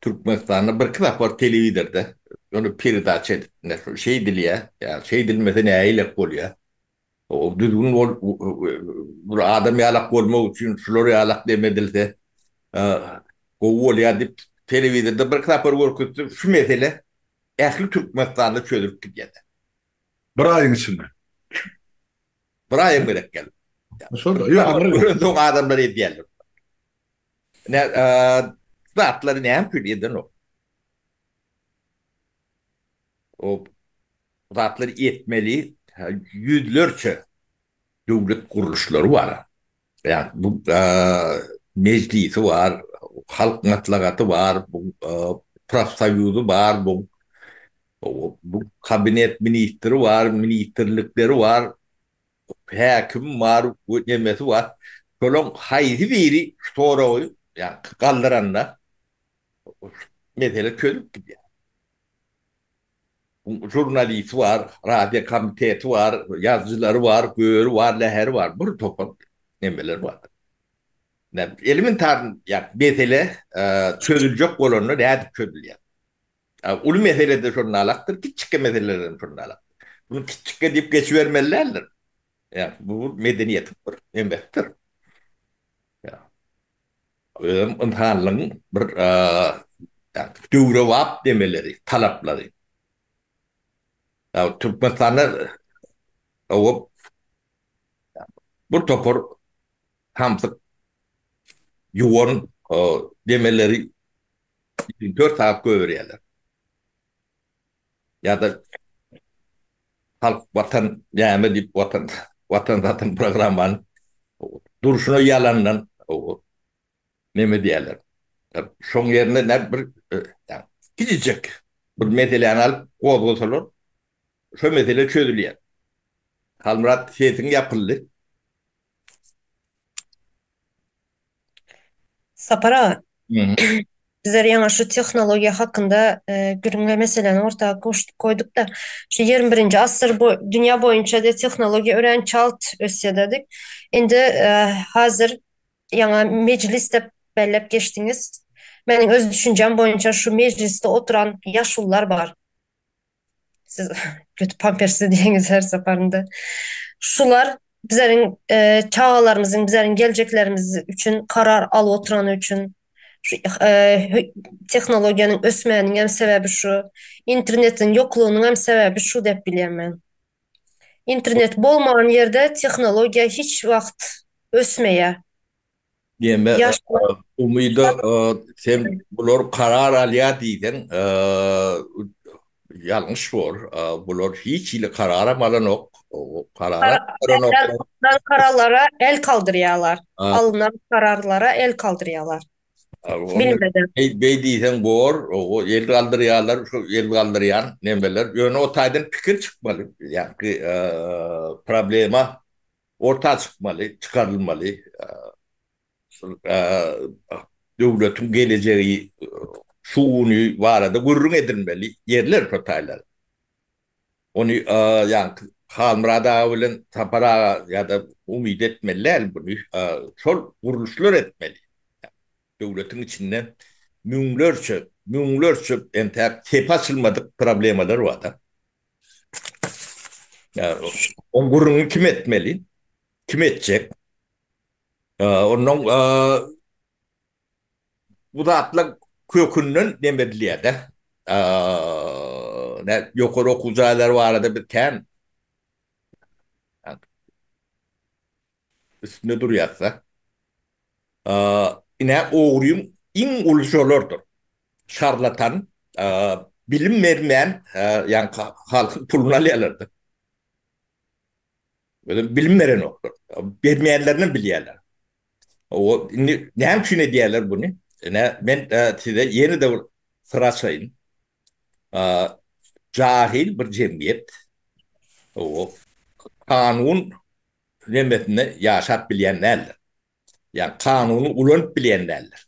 Türkmenistanda bir kitap var telewizorda. Onu perdaç etdiler. Şey dilýär, ýa şey dilmese näýle bolýar. O düzgün bu adam ýalak bolmak üçin şolary ýalak demedilse, gowolýar dip telewizorda bir kitap görkezdi. Şu mesele ähli Türkmenistanda çözülüp gidýär. Bir aýyň içinde. Bir aýym gerek geldi. Şol ýa o adamlar edýärler. Zatlary näme köýýärden o? O zatları etmeli, yüzlerce devlet kuruluşları var. Yani bu meclisi var, halk matlagatı var, bu Prosovyuzu var, bu kabinet ministri var, ministerlikleri var, hakim var, nemesi var. Şolon haydi biri sonra yani kaldıranlar mesela çözüp gidiyor. Jurnalist var, radyo komiteti var, yazıcıları var, göğürü var, leheri var. Bir toplam nemeler var. Elementar yani mesele çözülecek olanı nerede çözülüyor? Ulu mesele de jurnalaktır, küçük meselelerden jurnalaktır. Bunu küçük deyip geçivermelilerdir. Yani bu medeniyettir, emektir. İnsanlığın bir dürevap demeleri, talapları. Türkmenistan'da o bu topor hamsı yuvan demeleri 4 saat görüyorlar. Ya da halk vatan yani deyip vatan zaten programın duruşuna yalandan o ne diyorlar. Şon yerine ne bir yani gidecek bir meseleyi alıp kovulsalar şu mesele çözülüyor. Halmurat sesin yapıldı. Sapara. Hı hı. bizler yana şu teknologiya hakkında gürünge meseleni ortaya koyduk da şu 21. asır dünya boyunca da teknoloji ören çalt ösye dedik. Indi hazır yana mecliste bellep geçtiniz. Benim öz düşüncem boyunca şu mecliste oturan yaşlılar var. Siz kötü pampersi diyeniz her seferinde. Şular bizlerin çağalarımızın, bizlerin geleceklerimiz için karar al oturan için şu, teknolojiyanın ösmeğinin hem sebebi şu, internetin yokluğunun hem sebebi şu dep bilýän men. İnternet bolmagan yerde teknolojiya hiç vakt ösmeýär. Diyeme, Yaşlı umydy sen bular karar alýar diýsen, ýalňyş bol. Bular hiç ile karar almadan ok. O karara alınan kararlara el kaldırıyorlar. Alınan kararlara el kaldırıyorlar. onu Bilmeden. bey diýsen bor, o el galdyrýarlar, şu el galdyrýan nemeler. Ýöne o taýdan pikir çykmaly. Ýa-ni problema orta çykmaly, çıkarılmaly. Döwletiň geleceği şuuny barada gurrun edilmeli yerler totaýlar. Onu yani Halmurada bilen tapara ya da umid etmeliler bunu. Şol guruluşlar etmeli. Döwletiň içinden müňlerçe enter tep açılmadık problemalar var da. Yani, o gurrunu kim etmeli? Kim edecek? Onun bu da atla kökünden demediler de. Ne yukarı okuzalar var arada bir ken üstünde duruyorsa. Yine oğruyum in oluşuyorlardır. Şarlatan, bilim vermeyen yani halkın pulunu alıyorlardı. Böyle bilim veren olur. Vermeyenlerini biliyorlar. O ne hem şunu diyorlar bunu? Ben size yeni de sıra sayayım. Cahil bir cemiyet. O kanun nimetini yaşat bilenlerdir. Yani kanunu ulanıp bilenlerdir.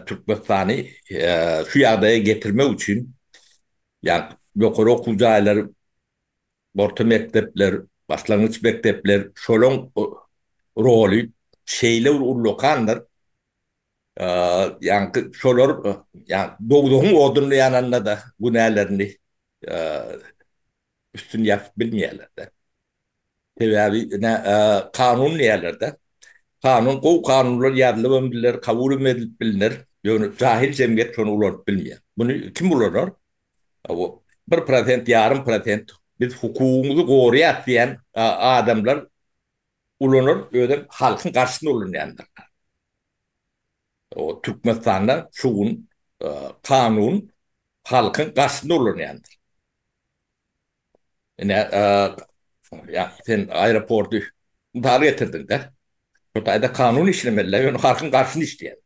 Türkmenistan'ı şu yardaya getirme için yani yukarı okuyucular, orta mektepler, başlangıç mektepler, şolun rolü şeyle urlokandır. Yani şolar yani doğduğun odunlu yanında da bu nelerini üstün yapıp bilmeyeler de. Tabii kanun yerlerde. Bu kanunlar yarlı bilir, kabul edilip bilinir. Yani cahil cemiyet şunu ulanıp bilmiyor. Bunu kim ulanır? O 1%, yarım prosent biz hukukumuzu koruyak diyen adamlar ulanır, öyle halkın karşısında ulanyanlar. O Türkmenistan'da şuun kanun halkın karşısında ulanyanlar. Yani ya sen aeroportu dar getirdin de. Kutayda kanun işlemeliler, yani halkın karşısında işleyen.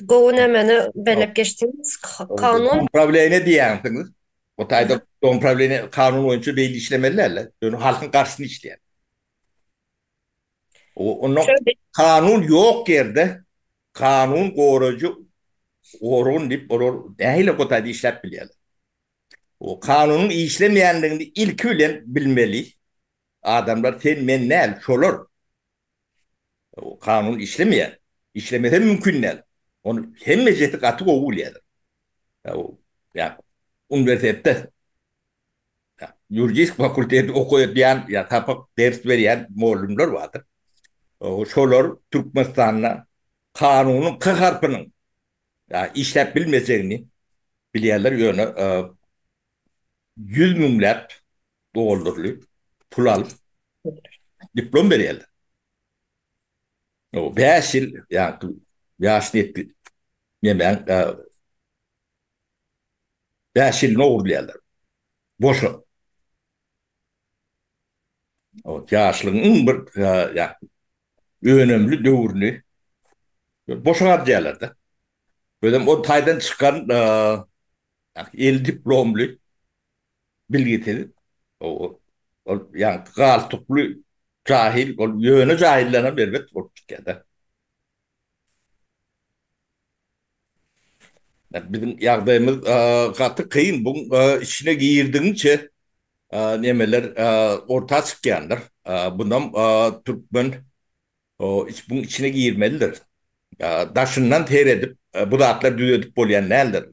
Gowu nemeni belep geçtiniz. Kanun Problemi ne diýäňsiz? Kutayda problemi kanun boýunça belli işlemeliler. Yani halkın karşısında işleyen. Onun şöyle kanun yok yerde kanun korucu orun dip orur. Neyle kutayda işlep bilýärler. O kanunun işlemeýändigini ilk bilen bilmeli. Adamlar sen men näl şolar. O kanun işlemeýär. İşlemese mümkün näl. Onu hemme jeti gaty gowulýar. Ya üniversitede juridik fakültede okuyan ya tapak ders veren muallimler vardır. O şolar Türkmenistan'la kanunun 40 harfinin ya işlep bilmeyeceğini bilýärler ýöne 100 miňlep dolarly pul alıp diplom berýärler. O 5 ýyl yani ýaşy etdi. Ben 5 ýyl nowurlýarlar. Boşa. O ýaşlygyň bir ya önemli döwrüni boşa harjaýarlar da. Böyle o taýdan çykan el diplomly bilgiteli o yani galtukly cahil ol ýöne jahillere berbet bolup gitdi. Bizim ýagdaýymyz gaty kıyın. Bu içine giyirdiňçe nemeler orta çykýandyr. Bundan türkmen bunun içine giyirmelidir. Daşından ter edip bu zatlar düýedip bolýan näler?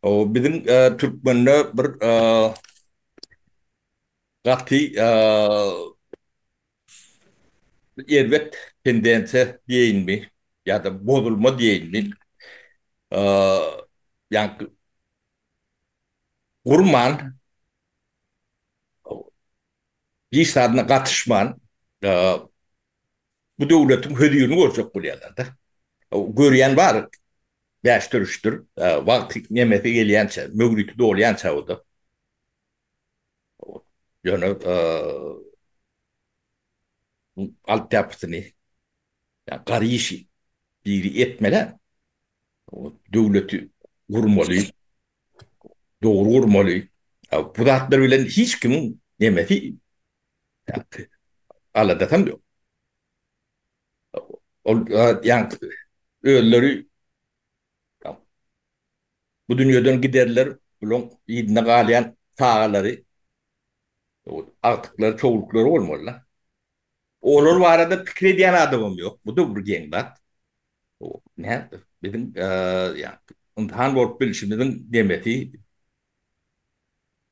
Bizim türkmenle bir gaty elbet tendense diýinmi ya da bozulma diýinmi? Yani gurman bir sadına katışman bu devletin hödüğünü görecek bolýarlar da. Görýän bar bäşdürüşdür. Wagty nemeti gelýänçe, mögürlüki dolýança o da. Ýöne altyapysyny gary işi biri etmeli. Devleti gurmaly, doğru gurmaly. Bu zatlar bilen hiç kimin nemeti aladatam yok. Yani ölleri bu dünyadan giderler, bulun yidine galayan sağaları, artıkları, çoğulukları olmalılar. Olur var arada fikir ediyen adamım yok. Bu da bir gengat. Ne? Bizim yani imtihan bolup bilişimizin demeti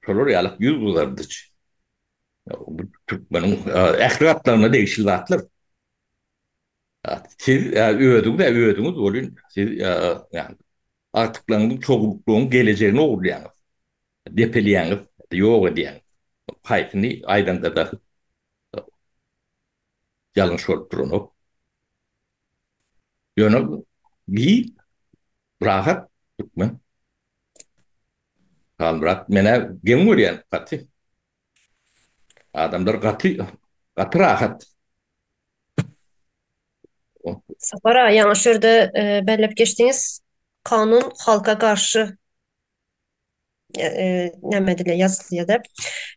şolor yalık yüz bulardıç. Bu Türkmenin ehliratlarına değişil zatlar. Siz öğüdünüz olun. Siz yani artıklarının çoğulukluğun geleceğini uğurlayanız. Depeleyanız, yok ediyanız. Hayatını aydanda da yanlış olup durun. Yönü bir rahat Türkmen. Kalmırat mene gen görýän gaty. Adamlar gaty rahat. Sapara, yani şurada bellep geçtiğiniz kanun halka karşı nemedile yazılı da.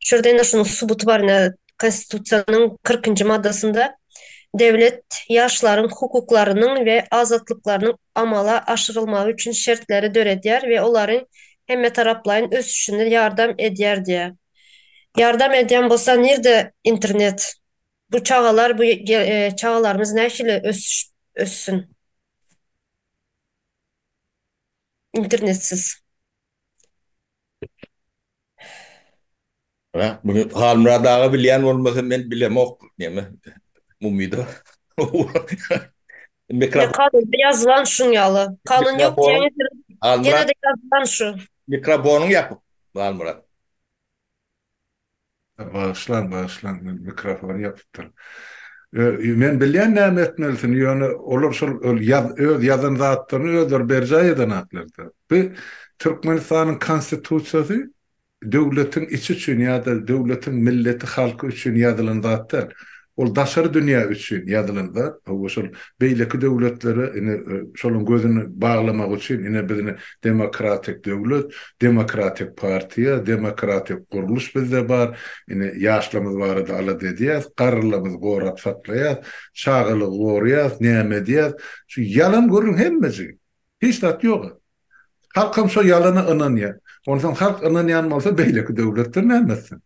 Şurada yine şunun subutu var, ne Konstitusiyanın 40. maddasında devlet yaşların hukuklarının ve azatlıklarının amala aşırılmağı için şertleri döredýär ve onların hemme taraplayın ösüşüne yardım edýär diýär. Yardım edýän bolsa nerede internet? Bu çağalar, bu çağalarımız näşili össün internetsiz. Bunu Halmurad ağa bilýän bolmasa men bilemok näme umyda. Ne kanunda yazılan şun yalı. Kanun yok diye gene de yazılan şu. Mikrofonun yapıp Halmurad. Bağışlan, mikrofonu yapıptır. Men bilýän näme etmelisin, ýöne olar şol öz ýazan zatlaryny öder berjä eden atlardy. Bu Türkmenistanyň konstitusiýasy döwletiň içi üçin ýa-da döwletiň milleti halky üçin ýazylan zatlar. Ol daşary dünýä üçin ýazylan zat. O şol beýleki döwletleri şolun gözüni baglamak üçin bizne demokratik döwlet, demokratik partiýa, demokratik guruluş bizde bar. Ýaşlarymyz barada ala dedýäs, garrylymyz gorap saklaýas, çağıly gorýas, näme diýäs. Şu ýalan görün hemmesi. Hiç zat ýok. Halkym şo ýalany ynanýar. Ondan halk ynanýan bolsa beýleki döwletler nämesin?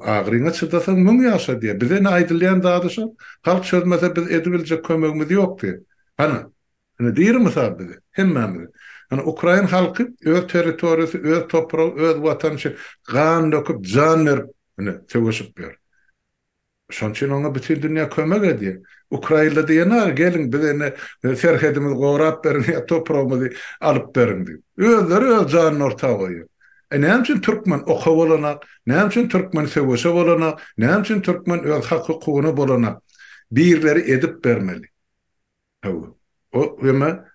Agryňa çydasaň müň ýaşa diýär. Bize ne aýdylýan zady şo? Halk çözmese biz edibiljek kömegimiz ýokdy. Hana diýirmi sab bize? Hemmemiz. Ukraina halky öz territoriýasy, öz topragy, öz watanyny gan döküp jan berip töweşip ber. Şonçyn oňa bütün dünýä kömek edýär. Ukraina diýenler gelin bize serhedimiz gorap berin, toprağymyzy alyp berin diýip. Özleri öz janyny ortaga goýýar. Näme üçin Türkmen oka bolanak, näme üçin Türkmen söwüşe bolanak, näme üçin Türkmen öz hak hukugyny bolanak birleri edip bermeli. O ýa-da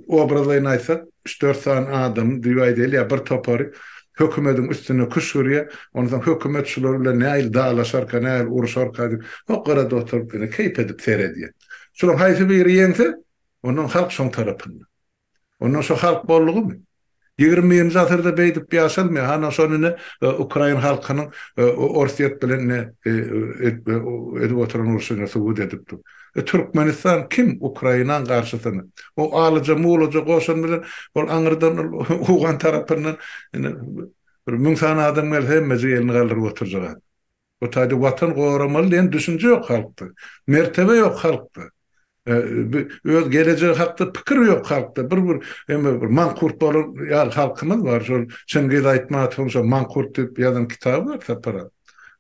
obrazlaryny aýtsak, 3-4 san adam diýip edýär, bir topary hökümetiň üstüne kuşurýar, ondan hökümet şular bilen näil daglaşar, näil uruşar diýip, o garada oturup keýp edip seredýär. Şular haýsy bir ýeňse, onuň halk şoň tarapynda. Onuň şo halk bollugymy? 20-nji asyrda beýdip ýaşalmy, hana şonu Ukraina halkynyň orsiýet bilen edip oturan uruşyna subut edipdi. Türkmenistan kim Ukrayna karşısını? O alıca muğluca koşun bilen ol aňyrdan ugan tarapyndan bir müň sana adam gelse hemmesi elini galdyryp oturjak. O taýda watan goýramaly diýen düşünje ýok halkda. Mertebe ýok halkda. Öz geleceği hakda pikir yok halkda. Bir mankurt bolan ýa halkymyz bar. Şol Çengiz Aýtmatov'un şol mankurt diýip ýazan kitaby bar tapara.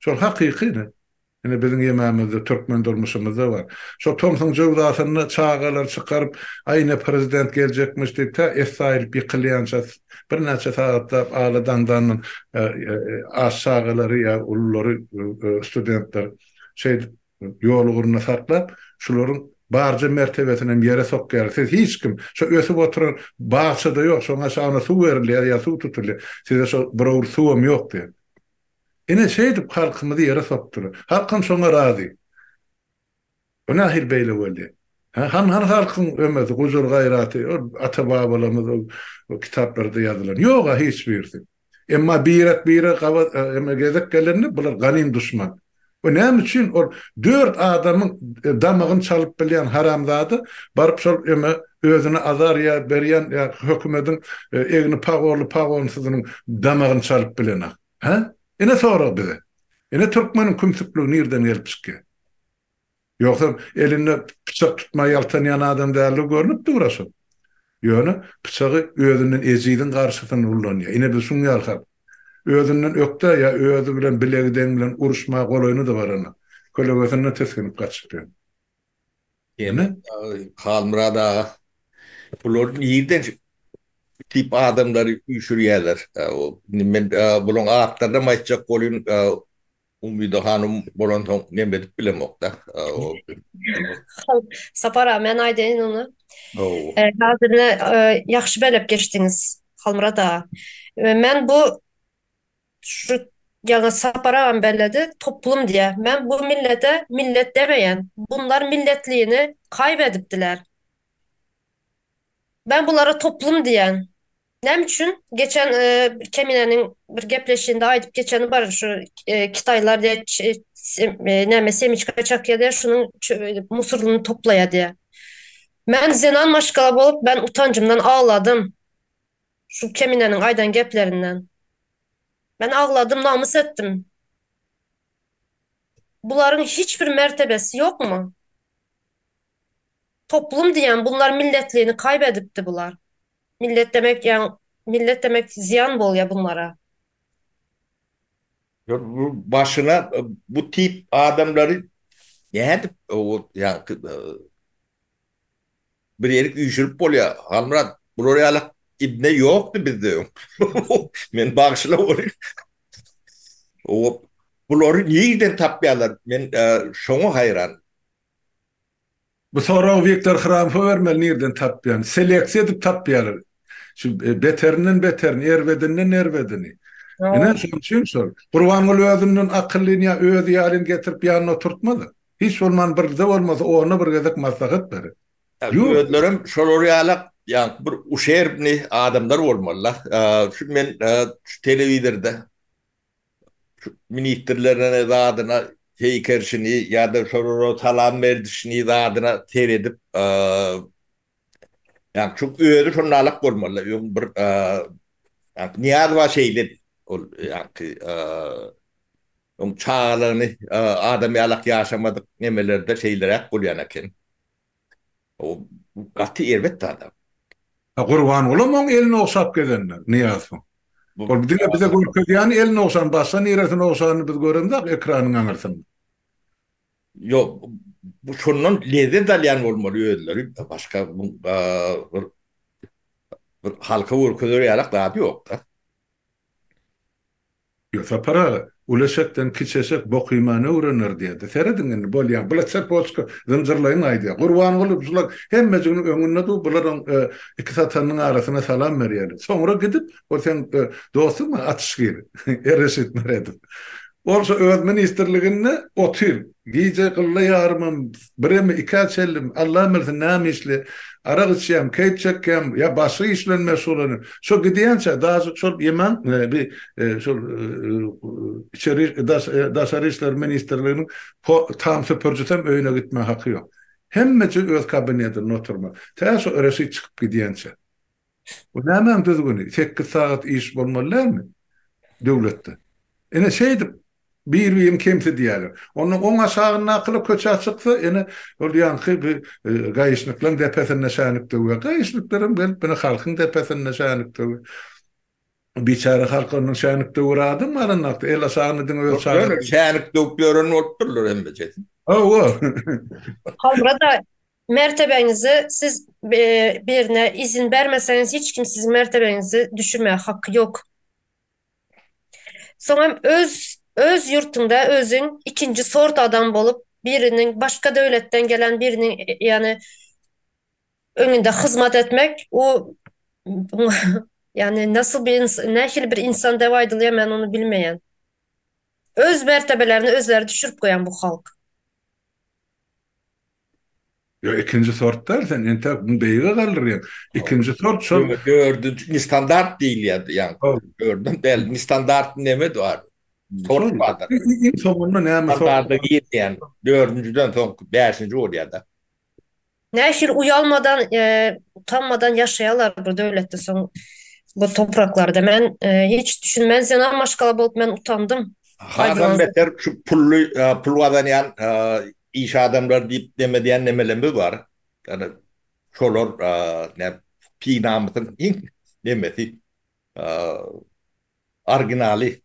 Şol hakyky. Yani bizim yemeğimizde, Türkmen durmuşumuzda var. Şu Thompson Jowdasyny çağalar çıkarıp ayna prezident gelecekmiş deyip ta Esrail bir kılyança bir neçe saatte ağladandan aşağıları ya ulları studentler yol uğruna saklap şuların barca mertebesine yere sokkar. Siz hiç kim şu ösüp oturan bahçede yok. Şu aşağına su veriliyor ya su tutuluyor. Size şu bror suum yok diye. Ine deyip halkymyzy ýere sokdular. Halkym şoňa razy. Ona ahir beýle boldy. Han halkyň ömrü, gujur gaýraty, ata babalarymyz o kitaplarda ýazylan. Ýoga hiç birdi. Emma bire gawa emma gezek gelenni bular ganym düşman. O näme üçin o 4 adamyň damagyny çalyp bilýän haramzady baryp şol emma özüne azar ýa berýän ýa hökümetiň egni pagorly damagyny çalyp bilýän. Ine sonra bize. Ine Türkmenin kümsüklüğü nereden gelipski? Yoksa elinde bıçak tutma yaltanayan adam değerli görünüp durasın. Yani bıçağı özünün ezidin karşısında kullanıyor. Ine bir sun yalkar. Özünün ökte ya özü bilen bileğiden bilen uruşma kolayını da var ona. Kolay teskinip kaçırıyor. Yani Halmurada bunların yerden tip adamları üşürüyorlar. Men bunun ağıtlarına maçacak olun Umida Hanım bolanton nemedip bilemokta. Sapara, men aýdyn onu. Hazırda ýaxşy belep geçdiňiz Halmurada. Men bu şu ýa Sapara belledi toplum diýe. Men bu millete millet demeýän. Bunlar milletliğini kaybedipdiler. Ben bunlara toplum diýen. Nem üçün geçen Kemine'nin bir gepleşiğinde aydıp geçeni var şu Kitaylar diye neme Semiçka Çakya diye şunun musurluğunu toplaya diye. Ben zenan maşkala bolup ben utancımdan ağladım. Şu Kemine'nin aydan geplerinden. Ben ağladım, namus ettim. Bunların hiçbir mertebesi yok mu? Toplum diyen bunlar milletliğini kaybedipti bunlar. Millet demek ziyan bol ya bunlara. Başına bu tip adamları yani bir yerik üşürüp bolya. Halmurat buraya ibne yoktu bizde. Men bağışla olayım. Bunları niyiden tapyalar? Men şonu hayran. Bu sonra Viktor Hrampı vermeli nereden tapyan? Seleksiya edip tapyalar. Şu beterini, ervedini. Yine şunçun sor. Kurbanlı özünün akıllini ya öz yalin getirip yanına oturtmadı. Hiç olman bir de olmasa onu bir gezek maslahat beri. Özlerim şol oraya yani bir uşerbni adamlar olmalı. Şu men televizörde ministrlerine de adına heykerşini ya da şol talan merdişini de adına teredip yani çok öyle şunlarlık olmalı. Bir niyaz var şeyler yani çağlarını adam yalak yaşamadık nemelerde şeylere kullanırken o katı elbette adam. Kurban olamam eline oşap gelenler niyazın. Bir de bize görkez yani eline oşan bassa niresine oşanı biz göremdik ekranın anırsın. Yok bu şunun lezzet alyan olmalı ödüleri başka bir halka vurkuları yalak daha yok da. Yoksa para ulaşaktan kiçesek bokuymanı uğranır diye de. Seredin bol yani. Bulat sert boçka zımzırlayın aydı. Kurban olup bular hemmecinin önüne de buların iki satanın arasına salam veriyor. Sonra gidip o sen dostun mu atış gibi. Ereşit meredim. Olsa öz ministerliğine otur. Giyce kılla yarımım. Birimi iki çellim. Allah bilsin nam işli. Arak içeyim, kayıt çekeyim. Ya başı işlen mesulünü. Şu gidiyense daha çok yemen içeri Dışarı İşler Ministerliğinin tam süpürcütem öyle gitme hakkı yok. Hemmece öz kabinetine oturma. Täze öresi çıkıp gidiyençe. Bu nämen düzgün? 8 saat iş bolmaly mı? Döwletde. Ene şeydi bir kimse diýerler. Onun oň aşagyna akyly köçe çyksa ene ol ýanky bir gaýyşlyklaryň depesine şänlikde we gaýyşlyklaryň belpine halkyň depesine şänlikde biçare halkyň şänlikde uradym maranakda el aşagyny öýle Şänik şänik döklerini oturlar hemmeçe. o Burada mertebenizi siz birine izin vermeseniz hiç kim sizin mertebenizi düşürmeye hakkı yok. Sonra öz yurtunda özün ikinci sort adam bolup birinin başka devletten gelen birinin yani önünde hizmet etmek o yani nasıl bir nähil bir insan devaydılıyor ben onu bilmeyen. Öz mertebelerini özleri düşürüp koyan bu halk. ya ikinci sort dersen ente bu beýige galdyr. İkinci sort şol Dördüncü standart değil ya yani. Gördüm değil. Standart neme var? Sort vardır. sonunda näme sort? Standartı yani. Dördüncüden son beşinci oluyor da. Nähil uyalmadan, utanmadan yaşayalar bu devlette son bu topraklarda. Ben hiç düşünmezden amaşkala bolup ben utandım. Hasan beter şu pul kazanayan iş adamlar deyip demediyen nemelemi var. Yani şolor ne pinamızın demesi orijinali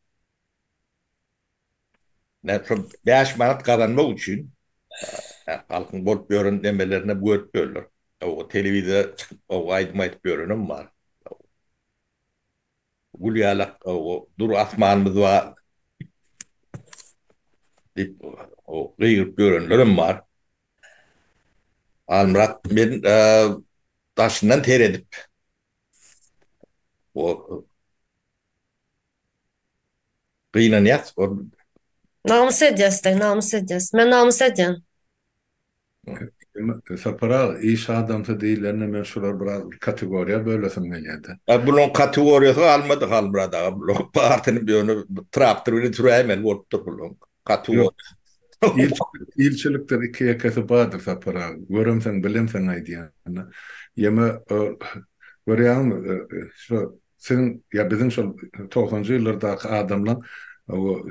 ne şu 5 manat kazanmak için halkın bol görün demelerine bu ötüyorlar. O televizyonda çıkıp o aydınmayıp görünüm var. Gulyala o dur asmanımız var. O gıyıp görünlerim var. Almrat ben taşından ter edip o gıylaniyat o Namus ediyesler, namus ediyes. Ben namus ediyen. Sapara iş adamsa değillerine men şular biraz kategoriya bölesin gelýärdi. bunun kategoriyası almadı Almrat'a. Bu partinin bir onu traktör ile türeymel otur bunun kategori. İlçilikler iki yakası bağdır sapara. Görümsen bilimsen aydiyan. Yeme görýän şu sen ya bizim şu 90-njy ýyllardaki adamlar o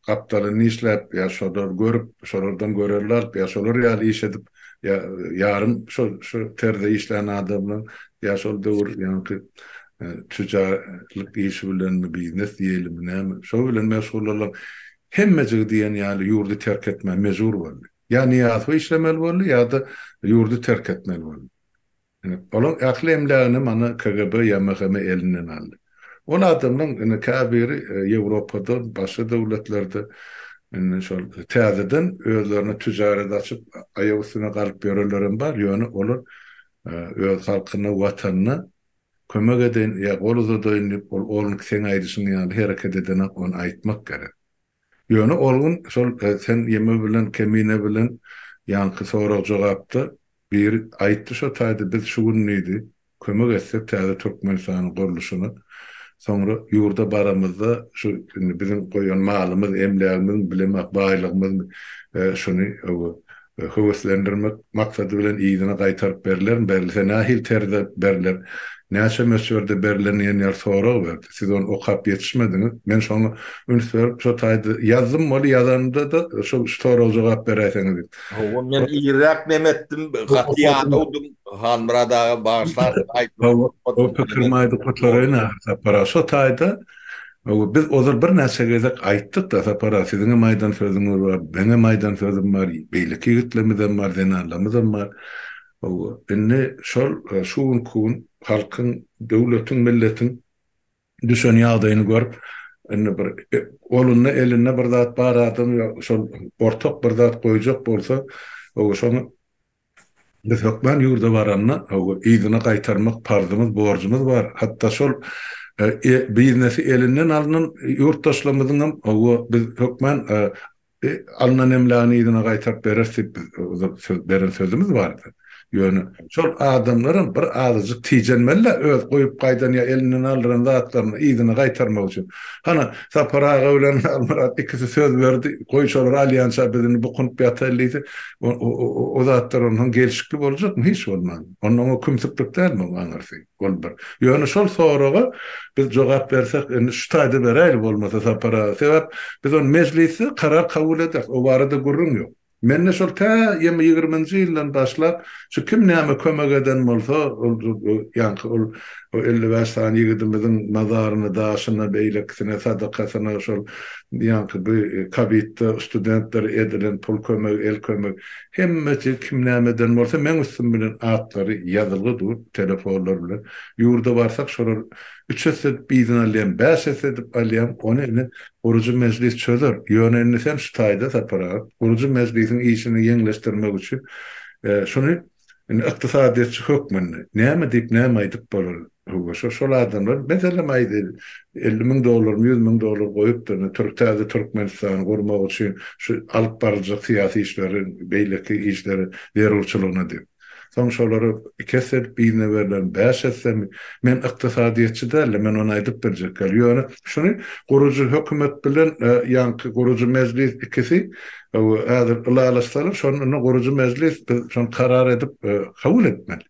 kaptaly nişläp ya şolar görüp şolardan görerler ya şolar ýaly iş edip ya yarın şu terde işleyen adamlar ya şol döwür ýa-ni tüccarlyk işi bilen biznes diýelim näme şo bilen meşgul bolan hemmece diýen ýaly ýurdu terk etme mejbur boldy. Ýani ýa-da işlemeli boldy ýa-da ýurdu terk etmeli boldy. Olan akly emlägini mana KGB ýa-MHM elinden aldy. Ol adamlaryň kabiri Ýewropada, başga döwletlerde şol täzeden özlerini tücaret açıp aýagy üstüne galyp bererlerim bar. Ýöne olar öz halkyna, watanyna kömek eden ýa goluza doýunyp oluny sen aýdyşyň ýaly hereket eden onu aýtmak gerek. Ýöne olgun şol sen ýeme bilen kemine bilen ýanky sorak jogapdy bir aýtdy şo taýda biz şu günüdi kömek etsek täze Türkmenistanyň guruluşyna. Sonra yurda baramızda şu bizim koyan malımız, emlakımız, bilemek, baylığımız şunu hıvıslandırmak maksadı bilen iyidine kaytarıp berler, berlise nahil terde berler, näçe möçörde berlerinden yer sorağı verdi. Siz onu okap yetişmediniz. Ben şonu ünsverip şu taydı yazdım mı yazanında da şu sorağı cevap bereyseniz. Ben Irak nemettim, katiyat oldum, Hanmurada bağışlar. O pekirmaydı kutlarıyla sapara şu taydı. Biz ozal bir näçe gezek aýtdyk da sapara siziň maýdan sözüňiz bar, beňe maýdan sözüm bar, beýleki gitlemizden bar, denarlamyzdan bar. Indi şol şuun kun halkyň, döwletiň, milletiň düşen ýagdaýyny görüp, indi bir oluny eline bir zat bar adam şol ortak bir zat goýjak bolsa, o şonu biz hökmen ýurda baranna, o ýygyna gaýtarmak parzymyz, borjumyz bar. Hatda şol biznesi elinden alınan yurttaşlarımızın biz hükmen alınan emlakını idine gaytarıp beren sözümüz vardı. Ýöne şol adamlaryň bir azyjyk tijenmeli öz goýup gaýdan ýa elinden alyran zatlaryny ýygyny gaýtarmak üçin. Hana saparaga bilen Almurat ikisi söz berdi. Goýşolar alýansa bizini bukunup ýatarlydy. O zatlar onuň gelişikli boljakmy? Hiç bolmady. Onuň o kümsüklik dälmi aňarsy? Ol bir. Ýöne şol soraga biz jogap bersek, şu taýda beräýli bolmasa sapara. Sebäp biz onu meclisi karar kabul edek. O barada gurrun ýok. Menne şol ta 20-nji ýyldan başlap şu kim näme kömek eden bolsa ýa-ni o 55 sany ýigidimiziň mazaryny daşyna beýleksine sadakasyna şol ýa-ni bu kabitde studentler edilen pul kömek, el kömek hemmeti kim näme eden bolsa men üstün bilen atlary ýazylgydyr telefonlar bilen ýurda barsak şolar 3 eset bizin alýan, 5 eset alýan, onu Gurucu meclis çözer. Ýönerini hem şu taýda sapara. Gurucu meclisin işini ýeňleşdirmek üçin şunu ykdysadyatçy hökmünde näme diýip näme aýdyp bolar. Şol adamlar mesela maýdy $50,000, $100,000 goýup Türktäze Türkmenistan gurmak üçin şu alyp barjak syýasy işleri, beýleki işleri derulçylygyna diýip. Soňşolary keser birine verilen 5 etsem men ykdysadyatçy däl, men onu aýdyp berjek ýöne şunu gurucu hökümet bilen ýa-ni gurucu meclis ikisi häzir ulalaşdylar şonu gurucu meclis şonu karar edip kabul etmeli.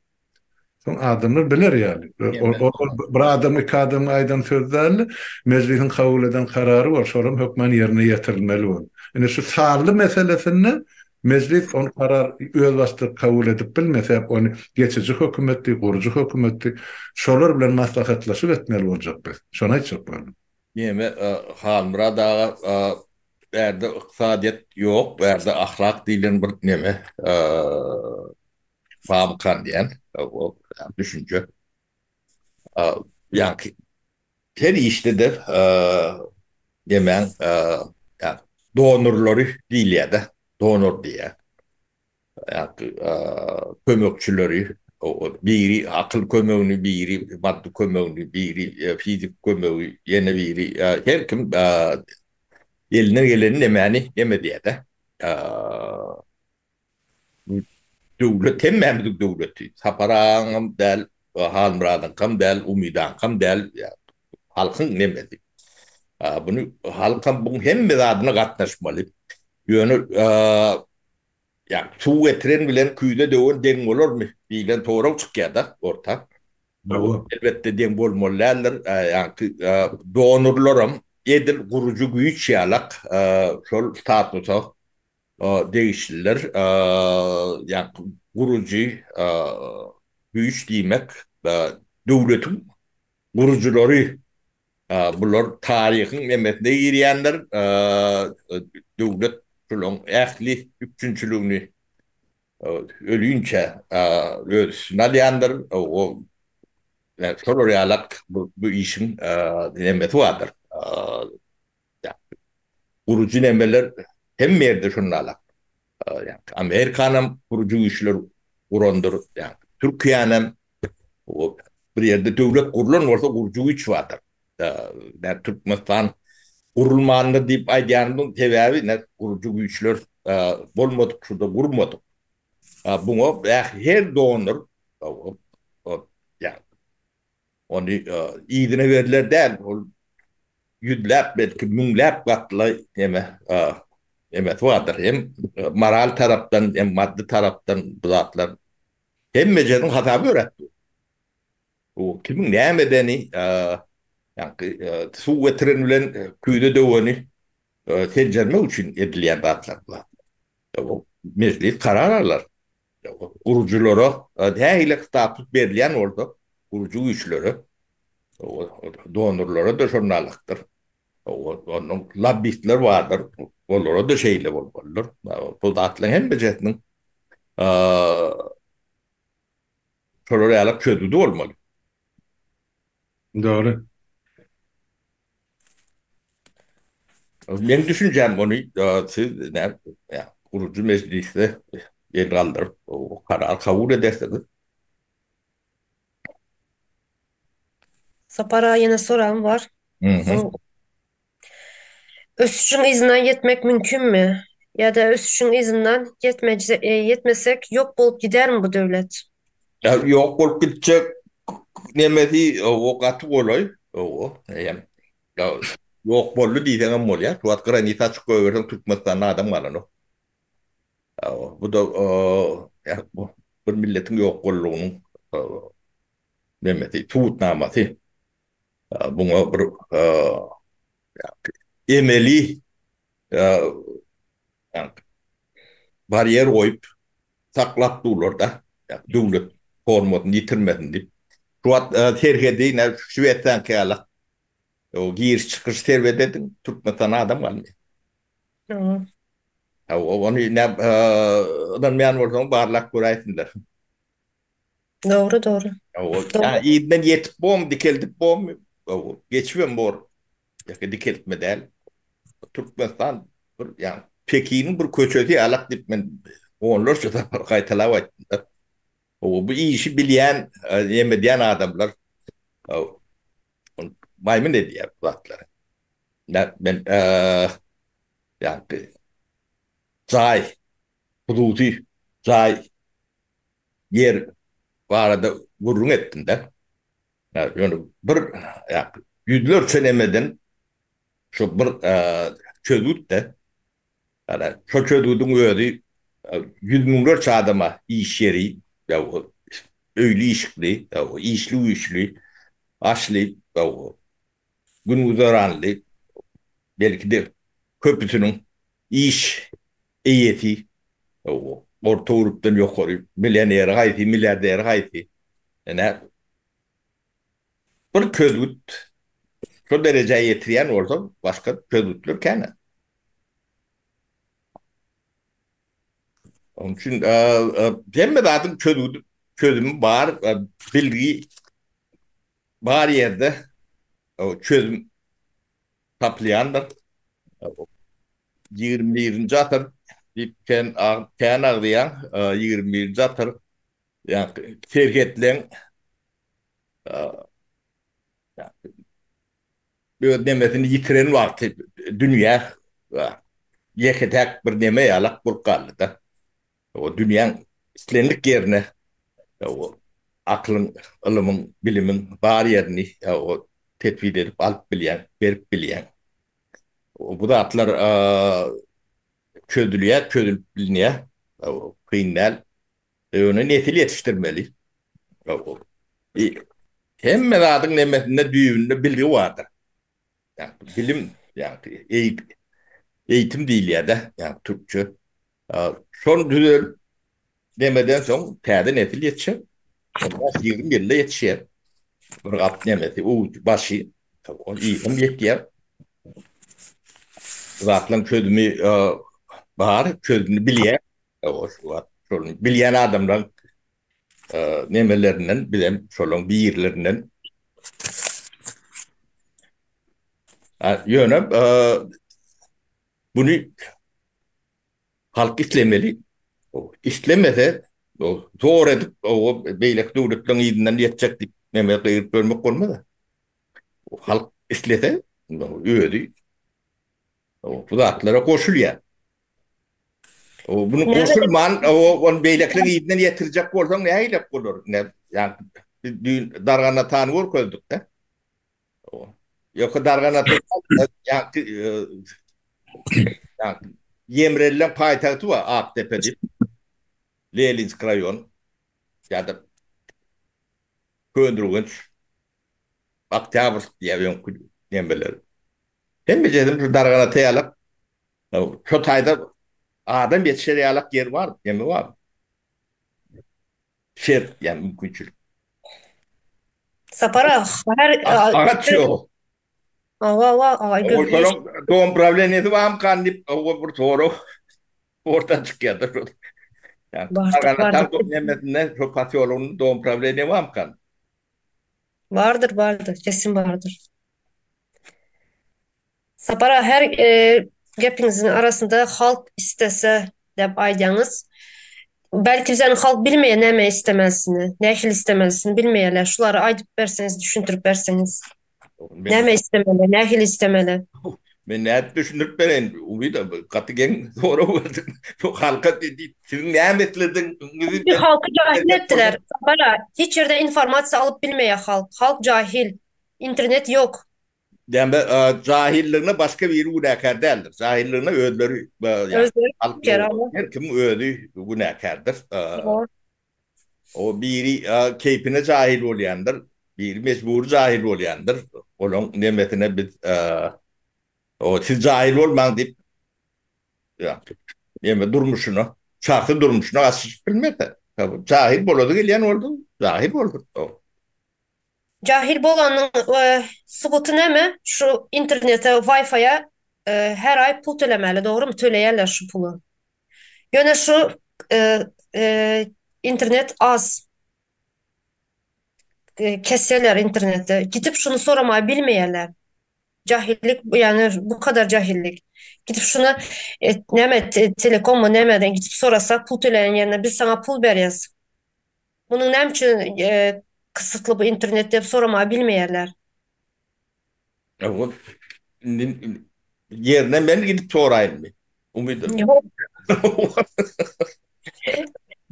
Soň adamlar biler ýaly. O bir adam iki adam aýdan sözlerle meclisin kabul eden kararı var. Şoram hökmen ýerine ýetirilmeli bol. Ine şu sarly meselesini meclis on karar öz başta kabul edip bilmese onu geçici hökümetdi, gurucu hökümetdi şolar bilen maslahatlaşyp etmeli boljak biz. Şonu aýtjak boldy. Ýeme Halmura daga berde ykdysadyat ýok, berde ahlak diýilen bir neme fabrikant diýen o düşünje. Ýa-ni her işte de demen donorlary diýilýär-de. Donor diye. Yani, kömekçileri, biri akıl kömeğini, biri maddi kömeğini, biri fizik kömeği, yine biri her kim eline gelenin emeğini yeme diye de. Devlet temmemlik devleti. Saparağım del, Halmuradan kam del, Umidan kam del, halkın nemedi. Bunu halkın bunun hem adına katlaşmalı. Ýöne ýa suw getiren bilen küýde döwen deň bolarmy diýilen torak çykýar-da orta. Elbetde deň bolmalylar, donorlarym edil gurucu güýç ýalak şol statusa değişirler. Yani gurucu güýç diýmek döwletiň guruculary bular tarihin emmetine girýänler döwlet şolon ähli üçünçülüğünü ölüýünçe ölsün alýandyr o şol ýalak bu işin emmeti vardır. Gurucu nemeler hem merde şonalak. Yani Amerikanam gurucu işler urandır. Yani Türkiýenem o bir yerde döwlet gurulan bolsa gurucu iş vardır. Türkmenistan gurulmandy diýip aýdýanyň sebäbi ne gurucu güýçler bolmadyk, şurda gurmadyk. Buňa her donor onu ýygyna berler däl, ol ýüzläp belki müňläp gatly emet vardır. Hem moral tarapdan hem maddi tarapdan bu zatlar hemmejeniň hataby öğretdi. O kimin näme edeni yani suw getiren bilen küýde döweni terjelmek üçin edilýän zatlar bular. O meclis karar alar. Guruculara dähili statut berilýän orada gurucu güýçleri donorlara da şonalykdyr. Onun lobbystler vardır. Onlara da şeyle bolmalydyr. Bu zatlaryň hemmejetiniň şolara ýalyp çözüdi bolmaly. Doğru. Men düşünjem onu siz gurucu mecliste yer kaldırıp o karar kabul ederseniz. Sapara yine soran var. Ösücün izinden yetmek mümkün mü? Ya da ösüşün izinden yetmesek yok bolup gider mi bu devlet? Ya yok bolup gitjek nemedi o gaty bolay. O hem ya yok bollu diýsem bolýar. Tuat granit açyk goýberden Türkmenistandan adam galan o. Bu da ya bu bir milletin yok bollugynyň nemedi tutnamasy. Buňa bir emeli yani bariyer koyup saklap dururlar da devlet formatını yitirmedin deyip. Şuat terhedi yine Şüvetten kıyala o giriş çıkış servededin Türkmenistan adam kalmıyor. Hı. Onu ne odan meyan ortamı barlak kuraytınlar. Doğru doğru. Yani Doğru. iyiden yetip bom dikeldik bom geçiyorum bor dikeltme değil. Türkmenistan yani Pekin'in bir köçöti alak dip men onlar şurada kaytalavat. Bu işi bilen yemediyen adamlar maymun dedi ya kulakları. Ben yani cay, hudusi cay yer varada vurun ettin de. Yani bir yani yüzler senemeden şu bir çözüt de yani şu çözüdün öyle yüz milyar adama iş yeri ya öyle işli ya işli aşlı ya gün uzaranlı belki de köpüsünün iş eyeti orta gruptan yukarı milyoner gayti milyarder gayti yani bir közgüt şu dereceye yetiren orada başka közgütler kendi. Onun için hem de zaten çözüm var bilgi var yerde çözüm taplayanlar 21. asır ken ağlayan 21. asır yani şirketlerin demesini yitiren vakti dünya yeketek bir neme yalak burkallı da o dünyanın istenlik yerine o aklın, ılımın, bilimin var yerini o tetkik edip alıp bilen, verip bilen. Bu da atlar çözülüp bilineye kıyınlar. Onu nesil yetiştirmeli. E, Hem meradın nemesinde düğünde bilgi vardır. Yani bilim, yani eğitim değil ya da yani Türkçe. Son düzül demeden sonra perde nesil yetişir. 20 yılda yetişir. Bir at nemesi, başı, o eğitim yetişir. Zatlan çözümü var, çözümü bilye. Bilyen adamdan nemelerinden, bilem, şolun bir yerlerinden yönüm bunu halk istemeli. İstemese zor edip o beylek devletten iyinden yetecek nemel kıyıp bölmek olmadı. Halk istese ödü. Bu da atlara koşuluyor. Bunu Nerede? koşulman o beyleklerin iyinden yetirecek olsan ne aylak olur? Yani dargana tanı vur koyduk da. Yok dargana yani Yemreli'nin payitahtı var Aktepe'de. Lelinsk rayon ya da Köndürgünç Aktavrsk diye bir Yemreleri. Hem bir cedim dargana teyalak şu tayda adam yetişeri alak yer var yemi var. Şer yani mümkünçülük. Sapara her Ağaç yok. ay O gövleş sonra doğum problemi var mı kanip o bir soru orta çıkıyor. Yani vardır dargana vardır. tam yemesinden şu patiyolunun doğum problemi var mı kan? Vardır kesin vardır. Sapara her gepinizin arasında halk istese dep aýdýaňyz. Belki bizden halk bilmeýe näme istemelsini, nähil istemelsini bilmeýärler. Şulary aýdyp berseňiz, düşündirip berseňiz. Ben Näme istemeli, nähil istemeli. Men näet düşünüp beren umida katıgen doğru boldy. Çok halka dedi. Siz näme etledin? Bir halkı cahil ettiler. Bara, hiç yerde informasyon alıp bilmeye halk. Halk cahil. İnternet yok. Yani cahilliğine başka bir günahkar değildir. Cahilliğine ödleri yani Özleri bir halkla kere olan ama. her kim ödü günahkardır. Doğru. O biri keyfine cahil olayandır. Biri mecbur cahil olayandır. Onun nimetine biz o siz cahil olman deyip ya, yeme durmuşunu, şartı durmuşunu asış bilmedi. Tabii, cahil boladı gelen oldu. Cahil oldu. O. Cahil bolanın subutu ne mi? Şu internete, Wi-Fi'ye her ay pul tölemeli. Doğru mu? Töleyerler şu pulu. Yine şu e, e, internet az. Keserler internette. Gidip şunu soramayı bilmeyenler. Cahillik yani bu kadar cahillik. Gidip şunu neme telekom mu nemeden gidip sorasa pul töleyen yerine biz sana pul veririz. Bunun ne için kısıtlı bu internet deyip soramayı bilmeyenler. O, yerine ben gidip sorayım mı? Umidim. Yok,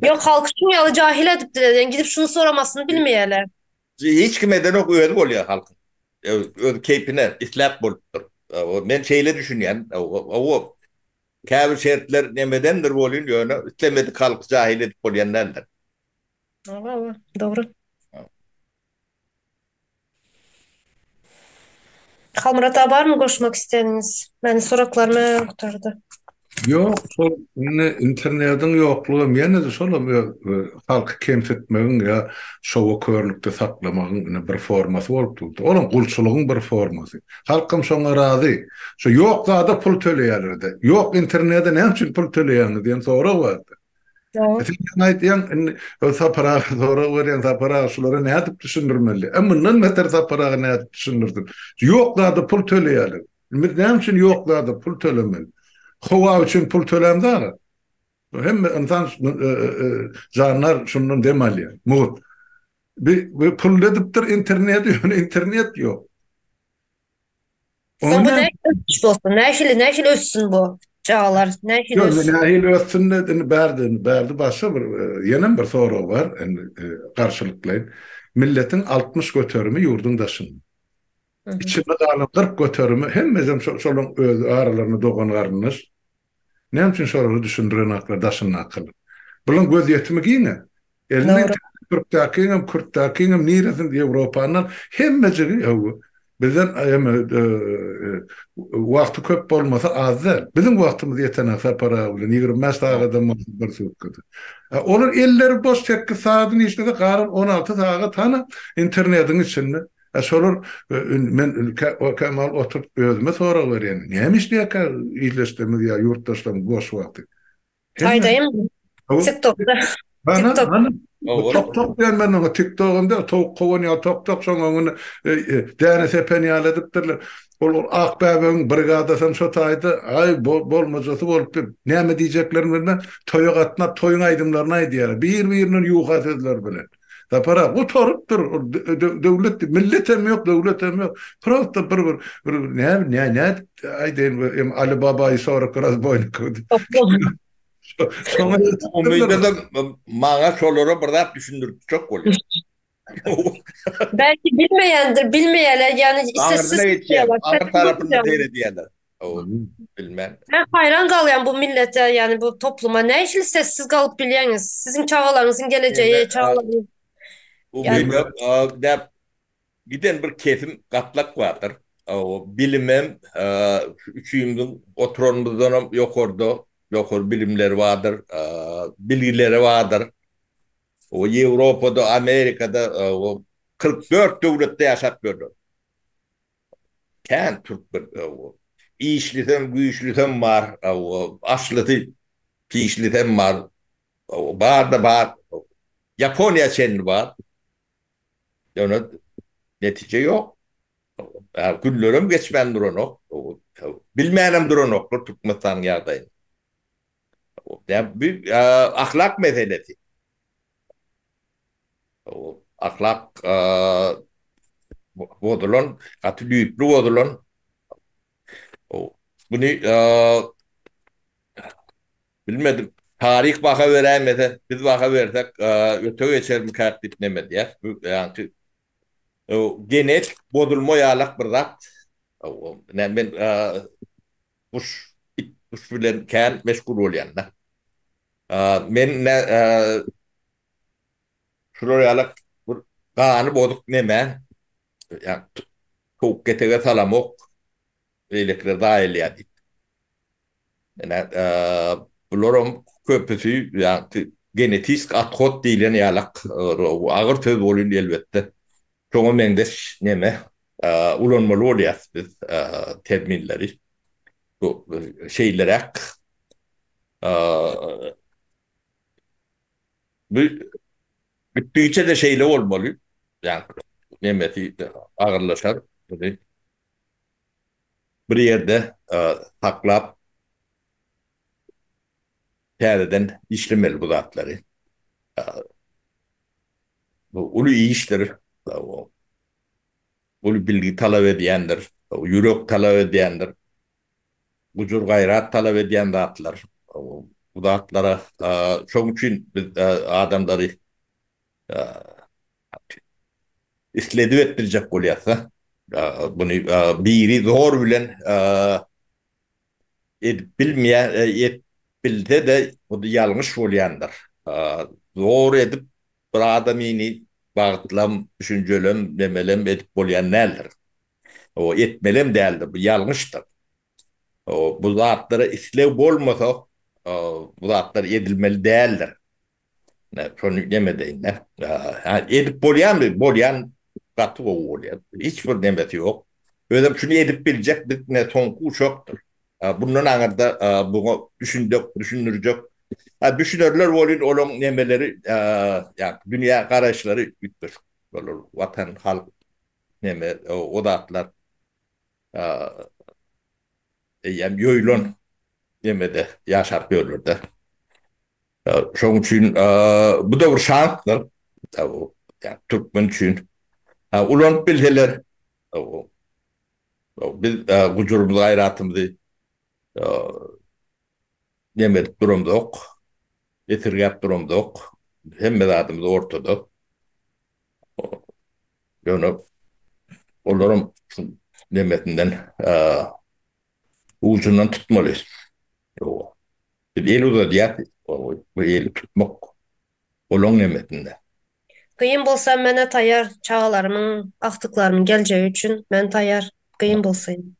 yok halk şunu yalı cahil edip de yani gidip şunu soramasını bilmeyenler. Hiç kimeden o ödü oluyor halkın. Ödü keyfine islap bolup. Ben şeyle düşünüyorum. O kâbi şertler nemedendir bolun yönü. İstemedi halk cahil edip bolyanlardır. Allah Allah, doğru. Halmurat var mı koşmak isteğiniz? Ben soraklarımı kurtardı. Yok, sol ne internetin yokluğu mene de solum ya halkı kemsetmegin ya şovakörlükde saklamagın bir forması bolup durdu. Onun gulçuluğun bir forması. Halkım şoňa razy. Şu yok da pul töleýärlerdi. Yok internete näme üçin pul töleýärdi diýen sorak bardy. Doğru. Sen aýtýan sapara sorak berýän sapara şulara näme diýip düşündirmeli. Emma meter sapara näme diýip düşündirdin. Yok da pul töleýärler. Näme üçin yok da pul tölemeli. Hova üçün pul tölemdar. Hem insan canlar şundan demeli. Mut. Bir pul edipdir internet yok. İnternet yok. Sen bu Ona ne ölçüş olsun? Ne hili ölçsün bu çağlar? Ne hili yok. ölçsün? Nahil ötünde berdi başa bir yenen bir soru var. Karşılıklayın. Milletin 60 götörümü yurdun daşın. Hı hı. İçinde kalan 40 götörümü hem mezem şolun öz aralarını doğan garınız. Ne için soruları düşündüren aklı, daşın akıllı. Bunun göz yetimi giyine. Elinin Doğru. Türk'takiyem, Kürt'takiyem, Niresin Evropa'nın hemmecigi yahu. Bizden vakti köp olmasa azdır. Bizim vaktimiz yetenekse para olun. 25 saatte bir sürküdü. Onun elleri boş tekki saatini işledi. Karın 16 saat tane internetin içinde. Şolur men Kemal oturup özüme sonra verýän. Nämiş diýek ýylystymyz ýa yurtdaşlarymyz boş wagty. Hemme Aydayım mı? TikTok'ta. TikTok. bana O tok tok diýen men o TikTok'unda tok kowan ýa tok tok şoň onu däne sepen ýaladykdyrlar. Ol Akbäbiň brigadasyn şo taýdy. Ay bolmajasy bolup näme diýjeklerini bilmem. Toýa gatnap toýun aýdymlaryny aýdýar. Bir-biriniň ýuga sözler bilen. Da para bu torupdur. Devlet millet hem yok, devlet hem yok. Просто bir ne aýdyn Ali Baba'yı sonra kıraz boynu koydu. Toplum. Sonra o müjde de maňa şolary birdap düşündirdi çok bolýar. Belki bilmeyendir, bilmeyenler yani istesiz Ağırına geçýär. tutuyorlar. Ağır Sessiz tarapynda tutuyorlar. seyredýärler. O bilmem. Ben hayran kalıyorum bu millete yani bu topluma. Ne işin sessiz kalıp biliyorsunuz? Sizin çağlarınızın geleceği, çağlarınız. Bu Yani müjde da giden bir kesim gatlak vardır. O bilimem üçüýümdiň oturanymyzdan ýokary bilimleri vardır, bilgileri vardır. O Ýewropada, Amerikada o 44 döwletde ýaşap gördi. Kän Türk bir işlisem, güýçlisem bar, o aşlity pişlisem bar. O bar da bar. Japoniýa çenli bar. Ýöne netije ýok. Günlerim geçmen duranok. Bilmeyenim duranok. Türkmenistan ýagdaýy. Yani bir ahlak meselesi. O ahlak bodulan, katılıyıplı bodulan O bunu bilmedim. Tarih baka veremedi. Biz baka versek öte geçer mi kartip nemedi ya. Yani genet bozulma yalak bir zat. Ben kuş bilen kan meşgul olyanlar. Men ne şuraya bir kanı bozuk neme yani çok getege salamok elektre dahil yani. Yani bularım köpüsü yani genetik atkot diyen yalak ağır söz olun elbette. Çoğu mendeş neme ulanmalı oluyor biz terminleri. Bu şeylere bu bütünce de şeyle olmalı. Yani nemeti ağırlaşar. Böyle bir yerde taklap tereden işlemeli bu zatları. E, Bu ulu iyi iştir. O, ulu bilgi talep ediyendir. O, yürek talep ediyendir. Gucur gayrat talep ediyen zatlar. Bu zatlara çok için biz adamları e, isledi ettirecek oluyorsa bunu biri zor bilen bilmeyen bilse de bu da yanlış olayandır. Zor edip bir adamini bağıtlam, düşüncelem, demelem edip olayan nedir? O etmelem değildir. Bu yanlıştır. Bu zatları islev olmasa bu zatlar edilmeli değildir. Şonu demedeyin. Yani edip olayan mı? Olayan katı o oluyor. Hiçbir demeti yok. Özüm şunu edip bilecek bir ne sonku çoktur. Bunun anında bunu düşündürecek. Düşünürler olun olan nemeleri yani dünya karışları bitmiş. Olur. Vatan, halk neme o da atlar yani yoylon nemede yaşar görülürde. Şoň üçin bu da bir şanstır. Yani Türkmen üçün. Ulan bilseler biz gucurumuz gayratımızı nemedik durumda getirgep durumda ok. Hemme zatımız ortada. Yani onların nemetinden ucundan tutmalıyız. Bir el uzadı ya, bu eli tutmak olan nemetinde. Kıyın bolsam mene tayar çağalarımın, aktıklarımın geleceği üçün men tayar. Kıyın bolsayım.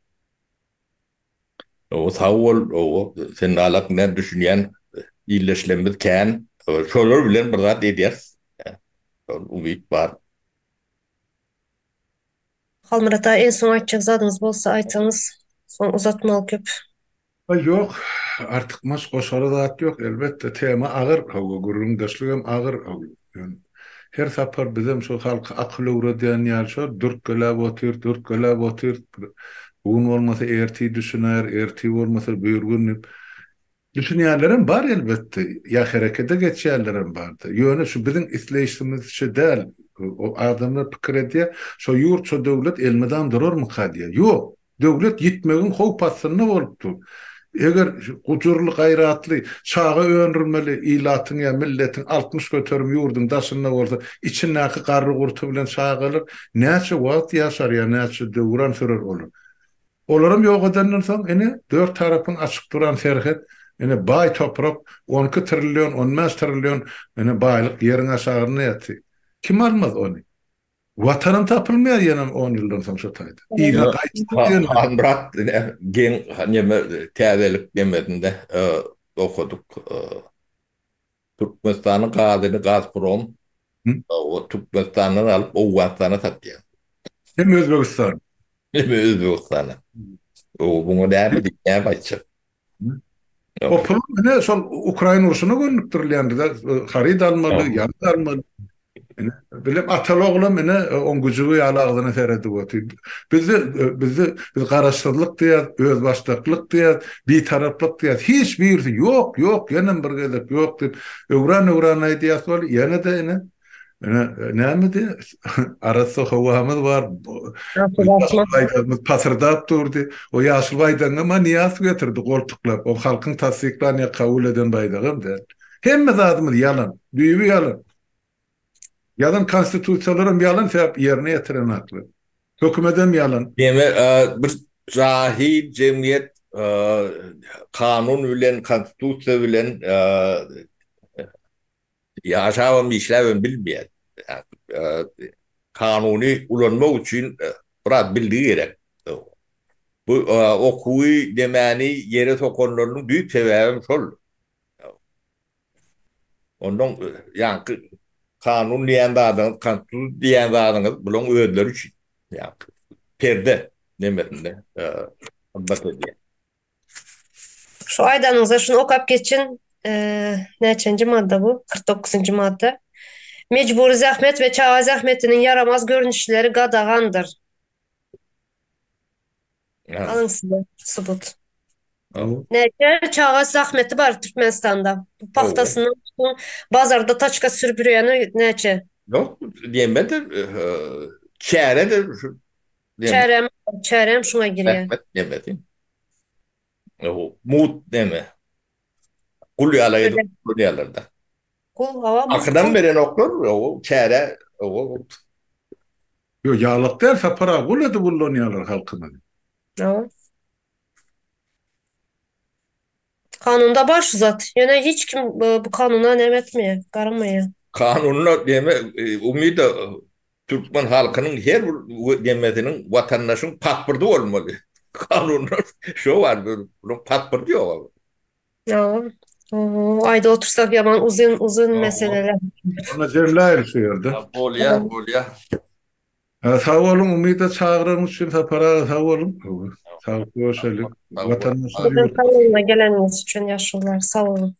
O sağ ol, o sen alak ne düşünyen iyileşlemez kan, şolar bilen bir zat ederiz. Umut var. Halmırata en son açacak zadınız bolsa aytsanız. Son uzatmalı köp. Yok, artık mas koşarı zat yok. Elbette tema ağır, gurrundaşlığım ağır. Yani her sapar bizim şu halka akıllı uğrayan yer şu, dört gelab otur, dört gelab otur. Bugün olmasa erti düşüner, erti olmasa buyurgun. Düşünýärlerim bar elbette. Ya harekete geçýärlerim bardy. Ýöne şu bizim isleýişimiz şu değil. O adamlar pikir edýär, şu ýurt, şu döwlet elmeden durarmy diýär. Ýok. Döwlet gitmegin howpasyny bolupdy. Eger gucurly gaýratly çağa öňürmeli ilatyň ya milletin 60 göterim ýurdun daşyna bolsa içindäki garry gurtu bilen çağalyr. Näçe wagt ýaşar ya näçe döwran sürer olur. Olaram ýok edenden soň ene dört tarapyň açyk duran serhet ene bay toprak 12 trilyon 15 trilyon ene baylyk ýeriň aşagyna ýaty. Kim almaz onu? Watanın tapılmaýar ýene 10 ýyldan soň şu taýda. Ýa gaýtdy. Anrat gen neme täzelik demedinde okuduk. Türkmenistan'ın gazyny Gazprom o Türkmenistan'dan alıp o Watan'a satýar. Hem Özbegistan. Hem Özbegistan'a. O bunu näme diýär başça. O pul ne sol Ukrayna uruşuna gönlükdirilýändi da harid almaly, ýardy almaly. Bilip ataloglam mene on güjügi ýalagdyna seredi goty. Biz garaşdyrlyk diýär, özbaşdaklyk diýär, bir taraplyk diýär. Hiç birisi ýok, ýok, ýene bir gezek ýok diýip öwran aýdýar bol, ýene de ene Näme arası howamız var. Hatırlatma. Baydamız pasırdap durdy. O ýaşyl baydanyň ma niýas getirdi goltuklap. O halkyň tasdiklaryny kabul eden baydagym der. Hemme zadymyz yalan. Düýbi yalan. Yalan konstitusiýalaryň yalan sebäp ýerine ýetiren akly. Hökümedem yalan. Deme bir cahil cemiyet kanun bilen konstitusiýa bilen yaşawam işlewem bilmeýär. Kanuny ulanmak üçin biraz bildiği gerek. Bu okuwy demäni ýere sokanlaryň büyük sebäbi şol. Ondan ýa-ni kanun diýen zadaň, konstitusiýa diýen zadaň bulan özleri üçin. Ya perde demedinde. Albatta diye. Şu aydanıza şunu okap geçin. Neçenci madde bu? 49. madde. Mecburi zahmet ve çağa zahmetinin yaramaz görünüşleri gadagandır. Alın size subut. Nece çağa zahmeti var Türkmenistan'da. Bu pahtasından bazarda taçka sürpürüyeni nece? Yok diyemedi. Çare de Çerem şuna giriyor. demedi. Mut deme. Kul yalaydı. Kul yalarda. Kul hava mı? Akıdan beri noktor o çare o Yo ýalyk derse para gulady bullanýarlar halkyna. Evet. Kanunda baş zat. Yani hiç kim bu kanuna nemetmiyor. Karamıyor. kanunla deme umida Türkmen halkının her bir demesinin vatandaşın pasportu olmalı. Kanunla şu var bunun pasportu yok. Ya. Ayda otursak yaman uzun meseleler. Ona jemläýär şu ýerde. Bolya. Sağ olun, umida çağıran için para sağ olun. Sağ olun. Vatandaşlar Kanununa geleniniz için yaşlılar. Sağ olun.